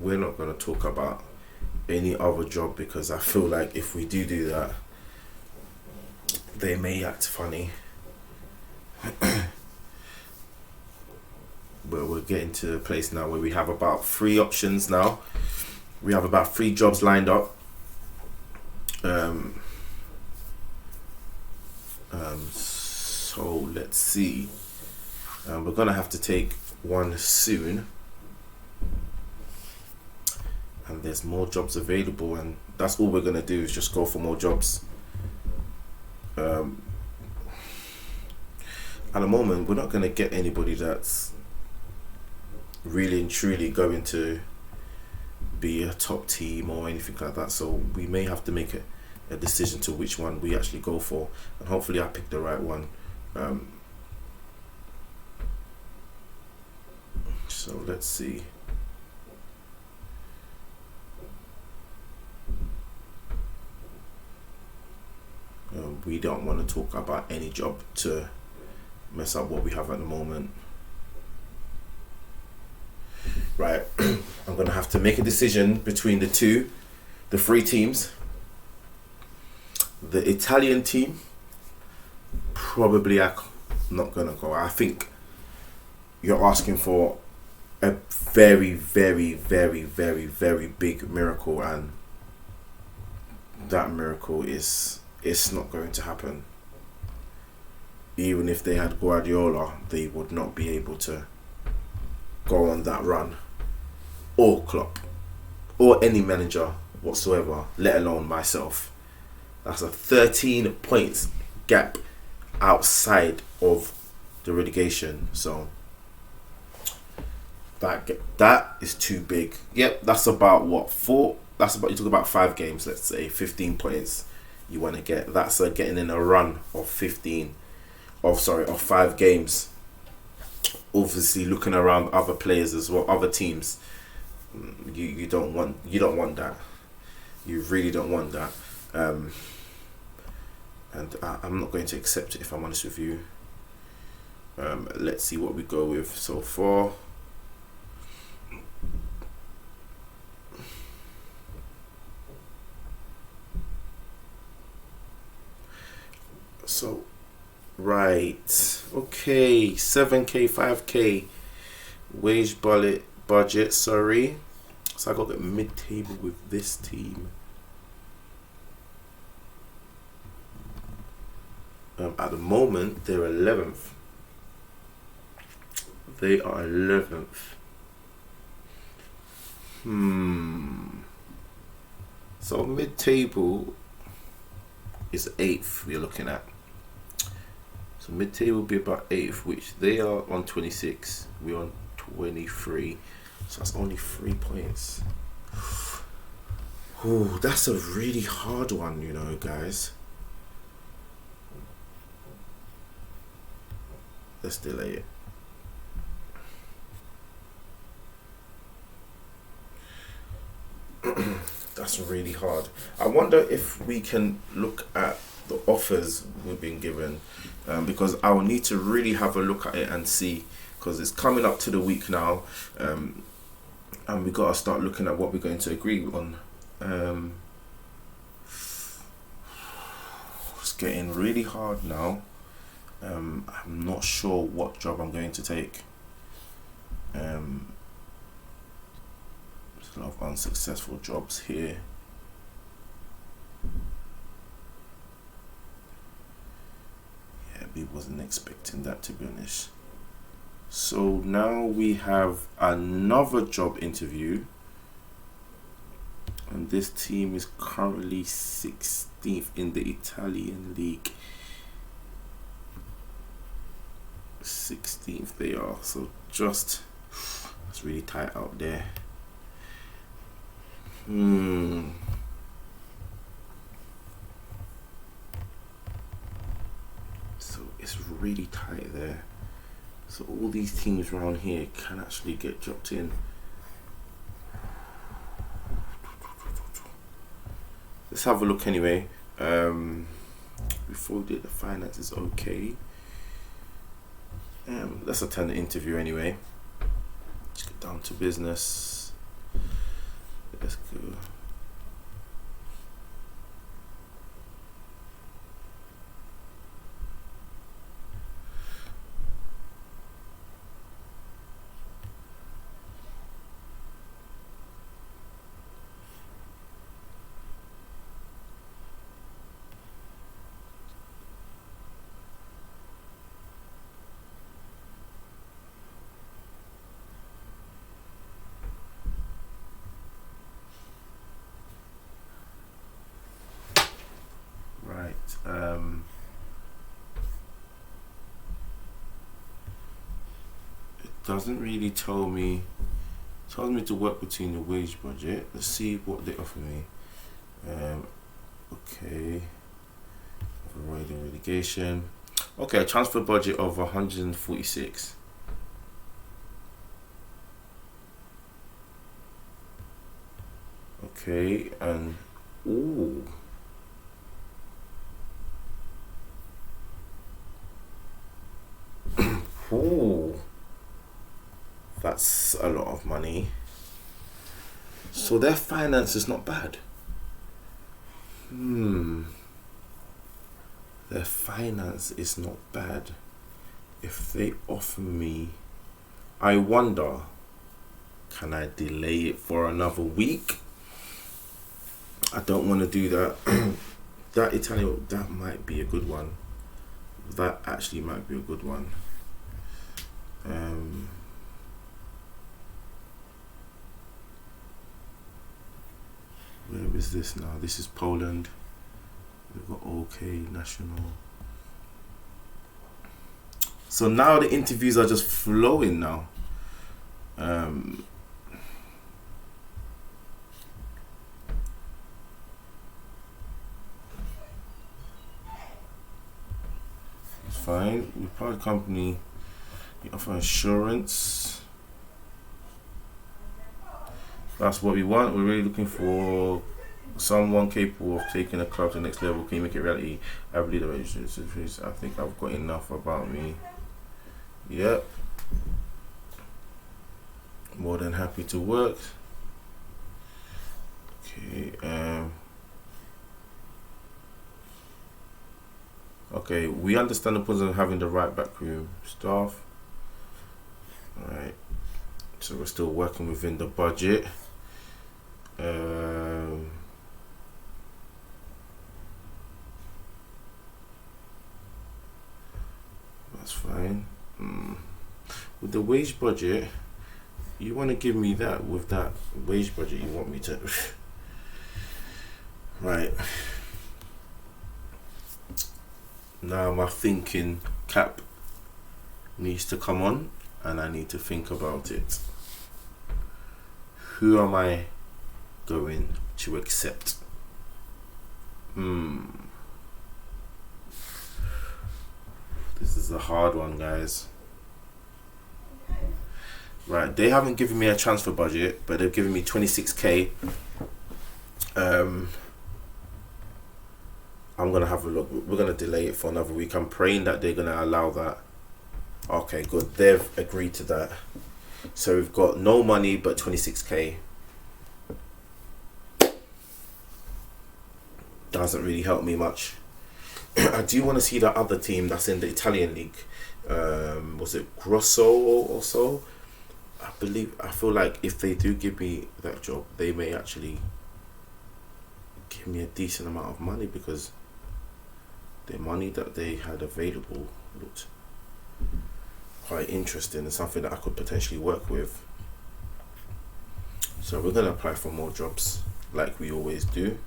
We're not going to talk about any other job because I feel like if we do that, they may act funny. But we're getting to a place now where we have about 3 options now. We have about 3 jobs lined up. So let's see. We're going to have to take one soon. And there's more jobs available, and that's all we're going to do is just go for more jobs. At the moment, we're not going to get anybody that's really and truly going to be a top team or anything like that, so we may have to make a decision to which one we actually go for, and hopefully I pick the right one. So let's see. We don't want to talk about any job to mess up what we have at the moment. Right, I'm gonna have to make a decision between the three teams. The Italian team, probably I'm not gonna go. I think you're asking for a very, very, very, very, very big miracle, and that miracle it's not going to happen. Even if they had Guardiola, they would not be able to go on that run, or Klopp, or any manager whatsoever, let alone myself. That's a 13 points gap outside of the relegation. So that is too big. Yep, that's about what, four? That's about, you talk about 5 games, let's say 15 points you want to get. That's getting in a run of 5 games. Obviously looking around other players as well, other teams. You don't want that. You really don't want that. And I'm not going to accept it, if I'm honest with you. Let's see what we go with so far. So, right, okay, 7k, 5k wage budget, sorry. So I got the mid-table with this team. At the moment, they're 11th. They are 11th. So mid-table is 8th we're looking at. So mid-table will be about 8th, which they are on 26. We're on 23. So that's only 3 points. Oh, that's a really hard one, you know, guys. Let's delay it. That's really hard. I wonder if we can look at the offers we've been given, because I will need to really have a look at it and see, because it's coming up to the week now, and we got to start looking at what we're going to agree on. It's getting really hard now. I'm not sure what job I'm going to take. There's a lot of unsuccessful jobs here. Yeah, we wasn't expecting that, to be honest. So now we have another job interview, and this team is currently 16th in the Italian league. 16th they are, so just, it's really tight out there. So it's really tight there. So all these teams around here can actually get dropped in. Let's have a look anyway. Before we do the finances, okay. Let's attend the interview anyway. Let's get down to business. Let's go. It doesn't really tell me. It tells me to work between the wage budget. Let's see what they offer me. Okay. Avoiding relegation. Okay, a transfer budget of 146. Okay, and ooh. money. So their finance is not bad. Their finance is not bad. If they offer me, I wonder, can I delay it for another week? I don't want to do that. That Italian, that might be a good one. That actually might be a good one. Where is this now? This is Poland. We've got OK National. So now the interviews are just flowing now. It's fine. We private company. You offer insurance. That's what we want. We're really looking for someone capable of taking a club to the next level. Can you make it reality? I believe I think I've got enough about me. Yep. More than happy to work. Okay. Okay. We understand the importance of having the right backroom staff. All right. So we're still working within the budget. That's fine. With the wage budget, you want to give me that with that wage budget you want me to right now my thinking cap needs to come on and I need to think about it. Who am I going to accept? This is a hard one, guys. Right, they haven't given me a transfer budget, but they've given me 26k. I'm gonna have a look. We're gonna delay it for another week. I'm praying that they're gonna allow that. Okay, good. They've agreed to that. So we've got no money but 26k. Doesn't really help me much. I do want to see that other team that's in the Italian league. Was it Grosso or so? I feel like if they do give me that job, they may actually give me a decent amount of money, because the money that they had available looked quite interesting and something that I could potentially work with. So we're going to apply for more jobs like we always do.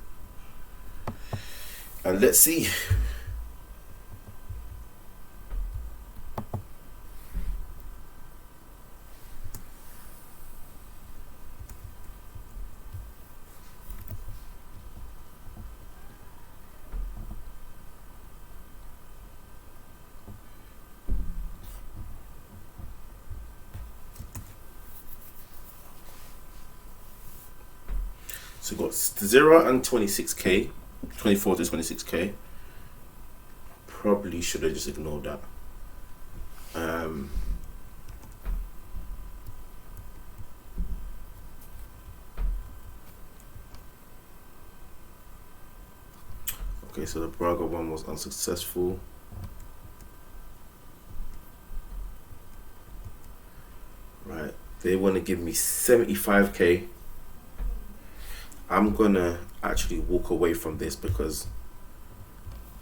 And let's see. So we've got 0 and 26k, 24 to 26k. Probably should have just ignored that. Okay, so the Braga one was unsuccessful. Right, they want to give me 75k. I'm gonna actually walk away from this, because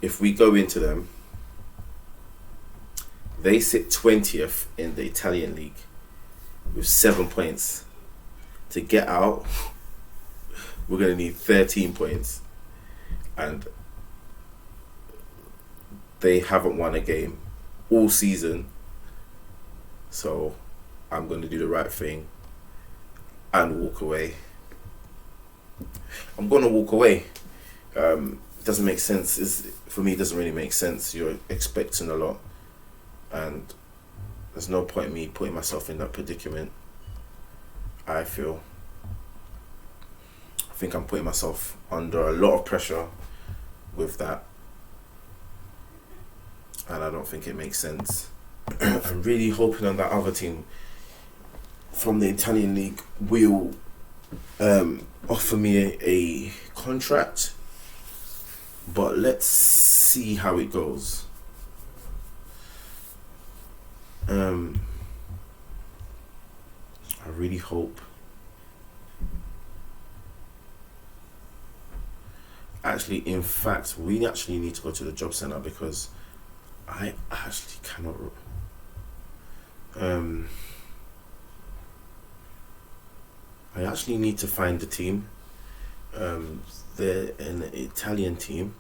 if we go into them, they sit 20th in the Italian league with 7 points. To get out, we're gonna need 13 points, and they haven't won a game all season. So I'm gonna do the right thing and walk away. I'm gonna walk away. It doesn't make sense. For me, it doesn't really make sense. You're expecting a lot, and there's no point in me putting myself in that predicament. I think I'm putting myself under a lot of pressure with that, and I don't think it makes sense. I'm really hoping on that other team from the Italian league will offer me a contract, but let's see how it goes. I really hope. Actually, in fact, we actually need to go to the job center because I actually cannot. I actually need to find the team. They're an Italian team.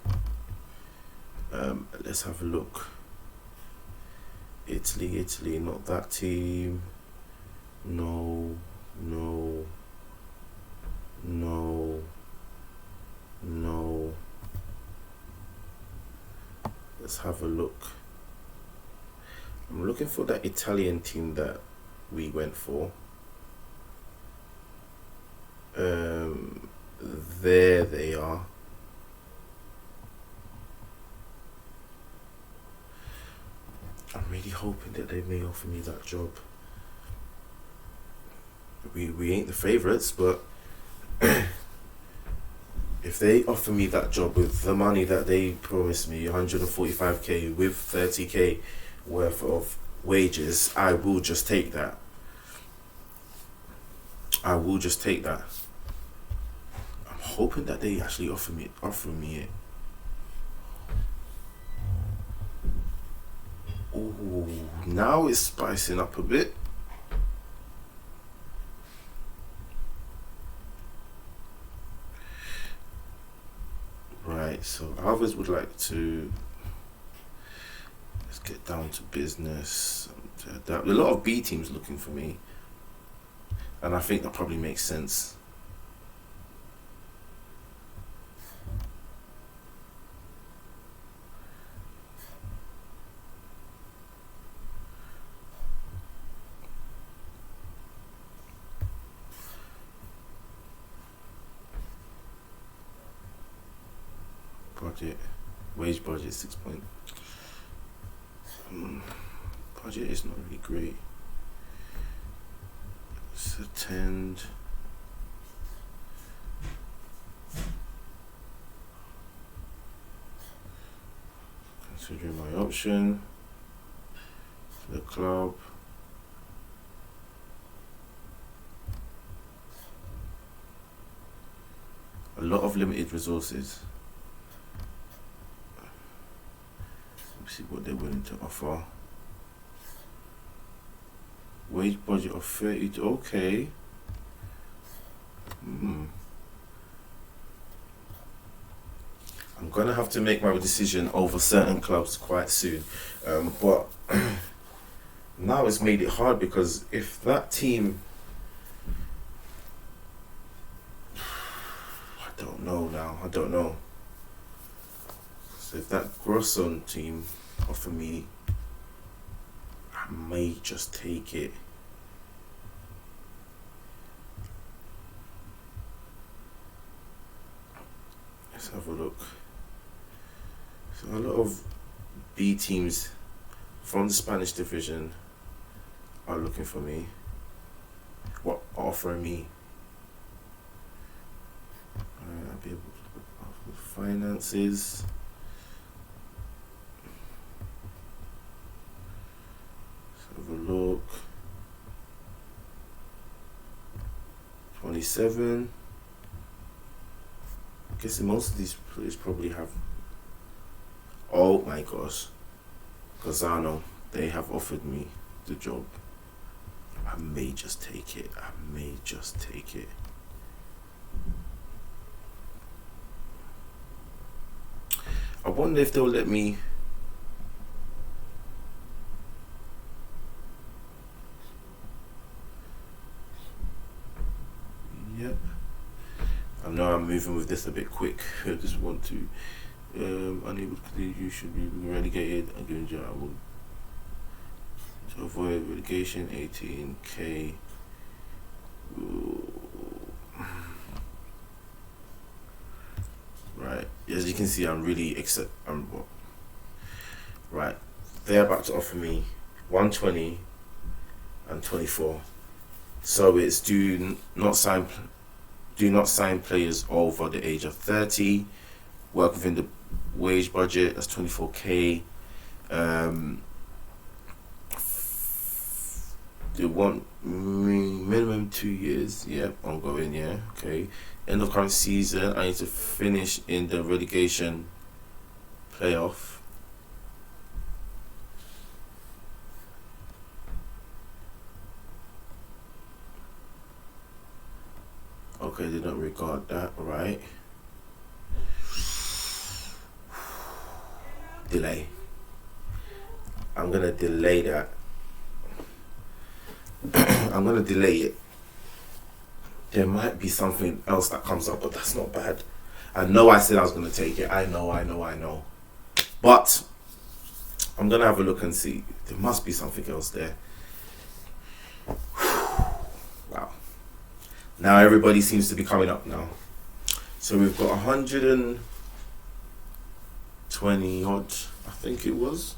Let's have a look. Italy, not that team. No. Let's have a look. I'm looking for that Italian team that we went for. There they are. I'm really hoping that they may offer me that job. We ain't the favourites, but if they offer me that job with the money that they promised me, 145k with 30k worth of wages, I will just take that. I'm hoping that they actually offer me it. Oh, now it's spicing up a bit. Right, so others would like to. Let's get down to business. A lot of B teams looking for me, and I think that probably makes sense. Wage budget 6 point. Budget is not really great. Let's attend. Considering my option. The club. A lot of limited resources. See what they're willing to offer. Wage budget of 30. Okay. I'm gonna have to make my decision over certain clubs quite soon. But now it's made it hard because if that team, I don't know. So if that Grosson team offer me, I may just take it. Let's have a look. So a lot of B teams from the Spanish division are looking for me. What offering me? I'll be able to offer finances. Have a look. 27. I'm guessing most of these players probably have. Oh my gosh. Gazano, they have offered me the job. I may just take it. I wonder if they'll let me. I know I'm moving with this a bit quick. I just want to unable to continue. You should be relegated and given job to avoid relegation. 18k. Right, as you can see, I'm really right. They're about to offer me 120 and 24. So it's do not sign players over the age of 30. Work within the wage budget. That's 24k. They want minimum 2 years. Yeah, ongoing. Yeah, okay. End of current season. I need to finish in the relegation playoff. Okay, they don't regard that, right? Delay. I'm gonna delay that. I'm gonna delay it. There might be something else that comes up, but that's not bad. I know I said I was gonna take it. I know. But I'm gonna have a look and see. There must be something else there. Wow. Now everybody seems to be coming up now. So we've got 120 odd, I think it was.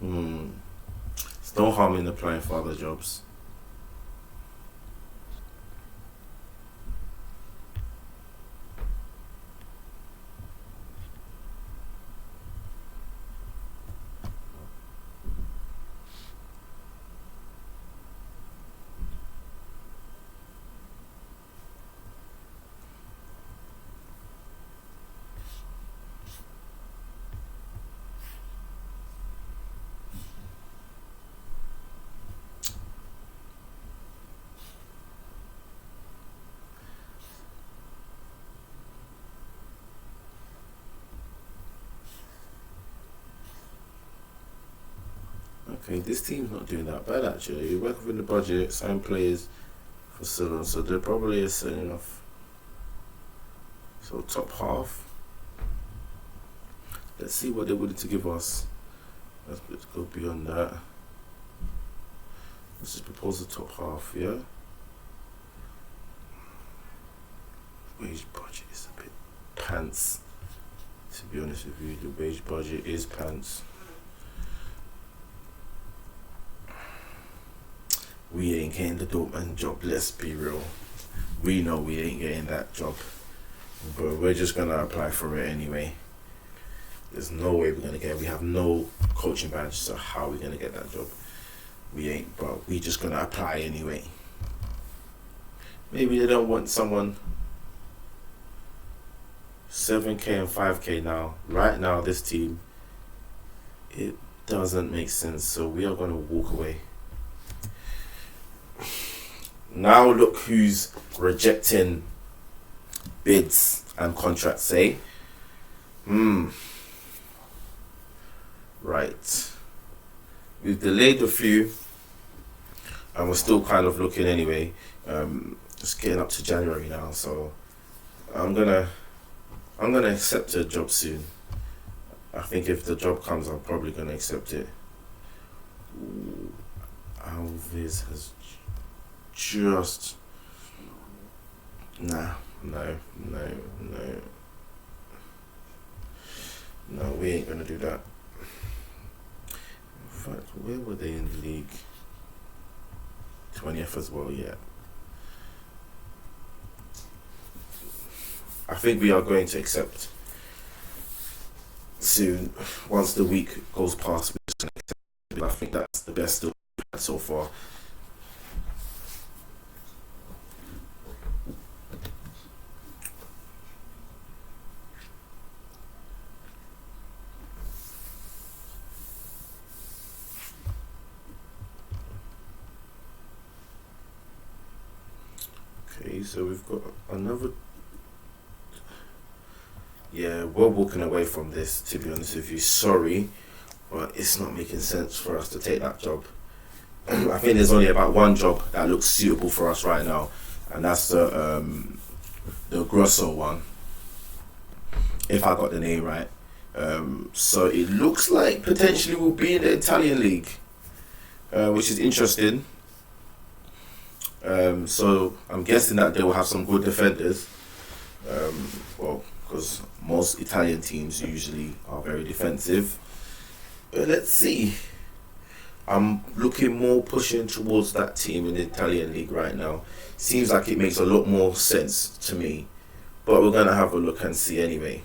It's no harm in applying for other jobs. Okay, this team's not doing that bad actually. You work within the budget, sign players for Ceylon, so they're probably selling off. So top half. Let's see what they're willing to give us. Let's go beyond that. Let's just propose the top half, yeah? Wage budget is a bit pants. To be honest with you, the wage budget is pants. We ain't getting the Dortmund job, let's be real. We know we ain't getting that job. But we're just gonna apply for it anyway. There's no way we're gonna get it. We have no coaching badge, so how are we gonna get that job? We ain't, but we just gonna apply anyway. Maybe they don't want someone 7k and 5k now. Right now, this team, it doesn't make sense, so we are gonna walk away. Now look who's rejecting bids and contracts, say. Right. We've delayed a few and we're still kind of looking anyway. It's getting up to January now, so I'm gonna accept a job soon. I think if the job comes, I'm probably gonna accept it. Alves has just no, we ain't gonna do that. In fact, where were they in the league? 20th as well, yeah. I think we are going to accept soon. Once the week goes past, we're just gonna accept it. I think that's the best deal we've had so far. Okay, so we've got another. Yeah, we're walking away from this, to be honest with you. Sorry, but it's not making sense for us to take that job. I think there's only about one job that looks suitable for us right now, and that's the Grosso one, if I got the name right. So it looks like potentially we'll be in the Italian league, which is interesting. So I'm guessing that they will have some good defenders. Well, because most Italian teams usually are very defensive. But let's see. I'm looking more pushing towards that team in the Italian league right now. Seems like it makes a lot more sense to me. But we're gonna have a look and see anyway.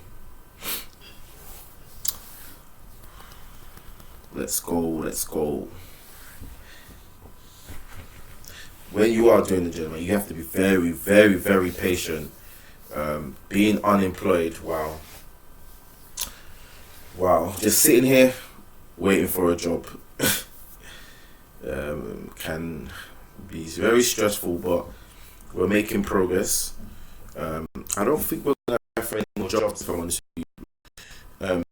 Let's go. When you are doing the journeyman, you have to be very, very, very patient. Being unemployed, wow, just sitting here waiting for a job can be very stressful, but we're making progress. I don't think we're gonna have any more jobs, if I'm honest with you.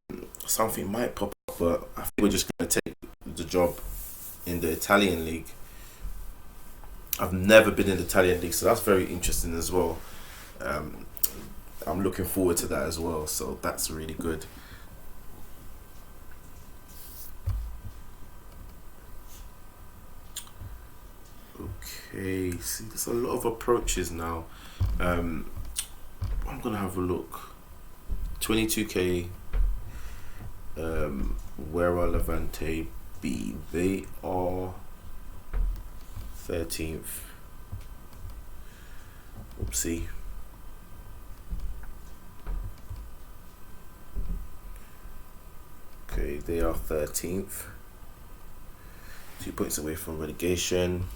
Something might pop up, but I think we're just gonna take the job in the Italian league. I've never been in the Italian league, so that's very interesting as well. I'm looking forward to that as well, so that's really good. Okay, see, there's a lot of approaches now. I'm gonna have a look. 22k. Where are Levante B? They are 13th. Oopsie. Okay, they are 13th. 2 points away from relegation.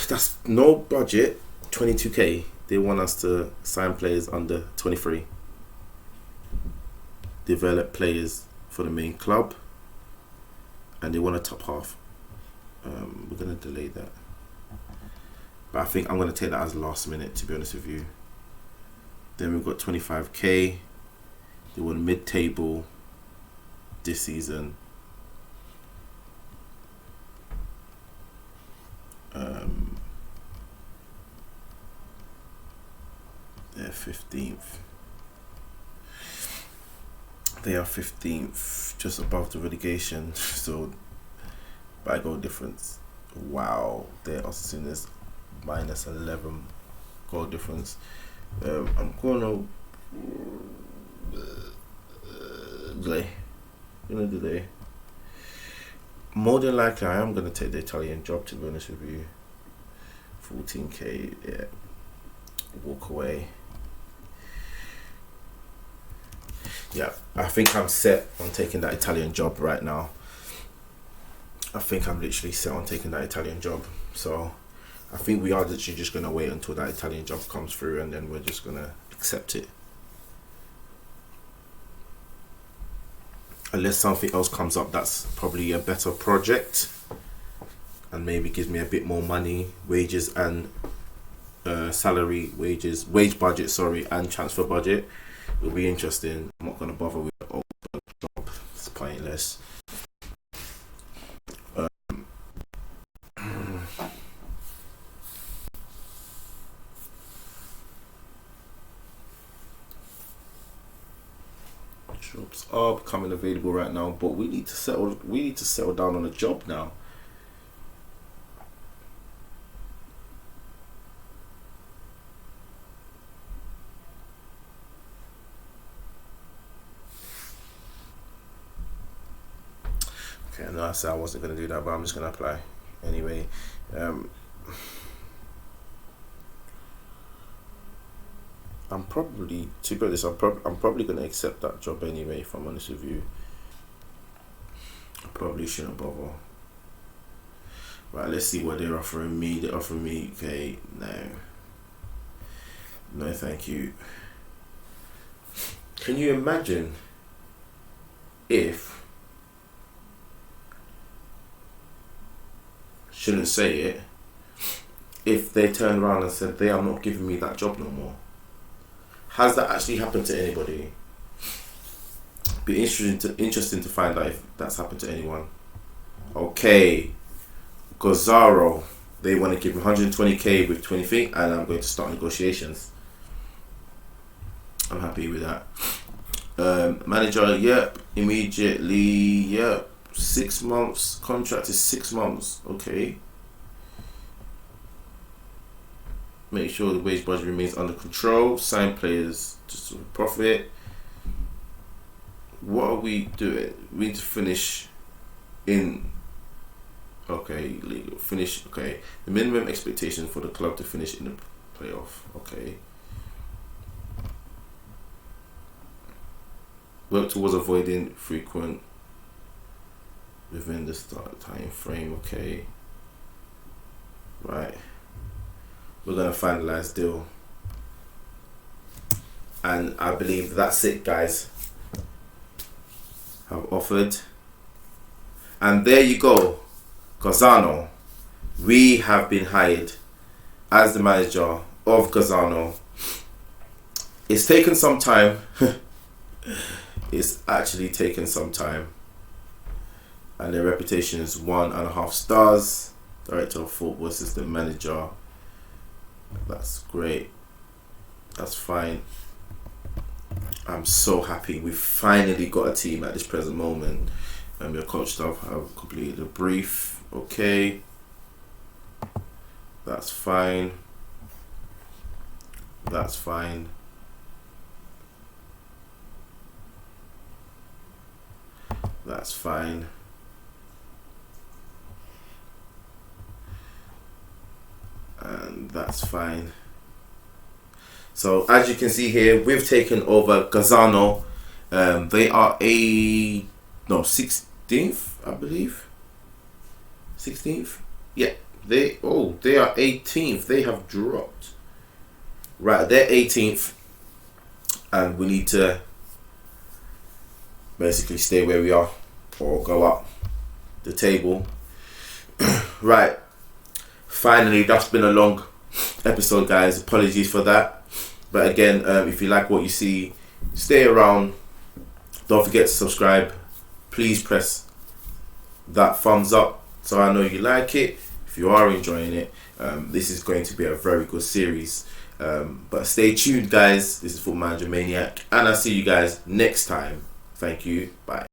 That's no budget. 22k. They want us to sign players under 23. Develop players for the main club, and they want a top half. We're gonna delay that, but I think I'm gonna take that as last minute, to be honest with you. Then we've got 25k. They want mid-table this season. They're 15th. They are 15th, just above the relegation, so by goal difference. Wow, they're also as minus 11 goal difference. I'm gonna delay. More than likely, I am gonna take the Italian job, to be honest with you. 14k, yeah. Walk away. Yeah, I think I'm set on taking that Italian job right now. I think I'm literally set on taking that Italian job. So I think we are literally just going to wait until that Italian job comes through, and then we're just going to accept it. Unless something else comes up that's probably a better project and maybe gives me a bit more money, wages and wage budget, and transfer budget. It'll be interesting. I'm not going to bother with the old job. It's pointless. Jobs are becoming available right now, but we need to settle down on a job now. Okay, I know I said I wasn't going to do that, but I'm just going to apply anyway. I'm probably, to be honest, I'm probably going to accept that job anyway, if I'm honest with you. I probably shouldn't bother. Right, let's see what they're offering me. They're offering me, okay, no thank you. Can you imagine if, shouldn't say it, if they turned around and said they are not giving me that job no more? Has that actually happened to anybody? Be interesting to find out if that's happened to anyone. Okay, Gozaro, they want to give me 120k with 20 feet, and I'm going to start negotiations. I'm happy with that. Manager, yep, immediately, yep. 6 months, contract is 6 months, okay. Make sure the wage budget remains under control. Sign players just for profit. What are we doing? We need to finish in. Okay, legal finish. Okay, the minimum expectation for the club to finish in the playoff. Okay. Work towards avoiding frequent within the start time frame. Okay. Right. We're gonna finalize deal, and I believe that's it, guys. Have offered, and there you go, Gazano. We have been hired as the manager of Gazano. It's taken some time. It's actually taken some time, and their reputation is 1.5 stars. Director of football, assistant manager. That's great. That's fine. I'm so happy. We've finally got a team at this present moment. Your coach staff have completed the brief. Okay. That's fine. That's fine. That's fine. And that's fine. So as you can see here, we've taken over Gazano. They are 16th, I believe. 16th. Yeah. They are 18th. They have dropped. Right, they're 18th, and we need to basically stay where we are or go up the table. Right. Finally, that's been a long episode, guys. Apologies for that. But again, if you like what you see, stay around. Don't forget to subscribe. Please press that thumbs up so I know you like it. If you are enjoying it, this is going to be a very good series. But stay tuned, guys. This is Football Manager Maniac, and I'll see you guys next time. Thank you. Bye.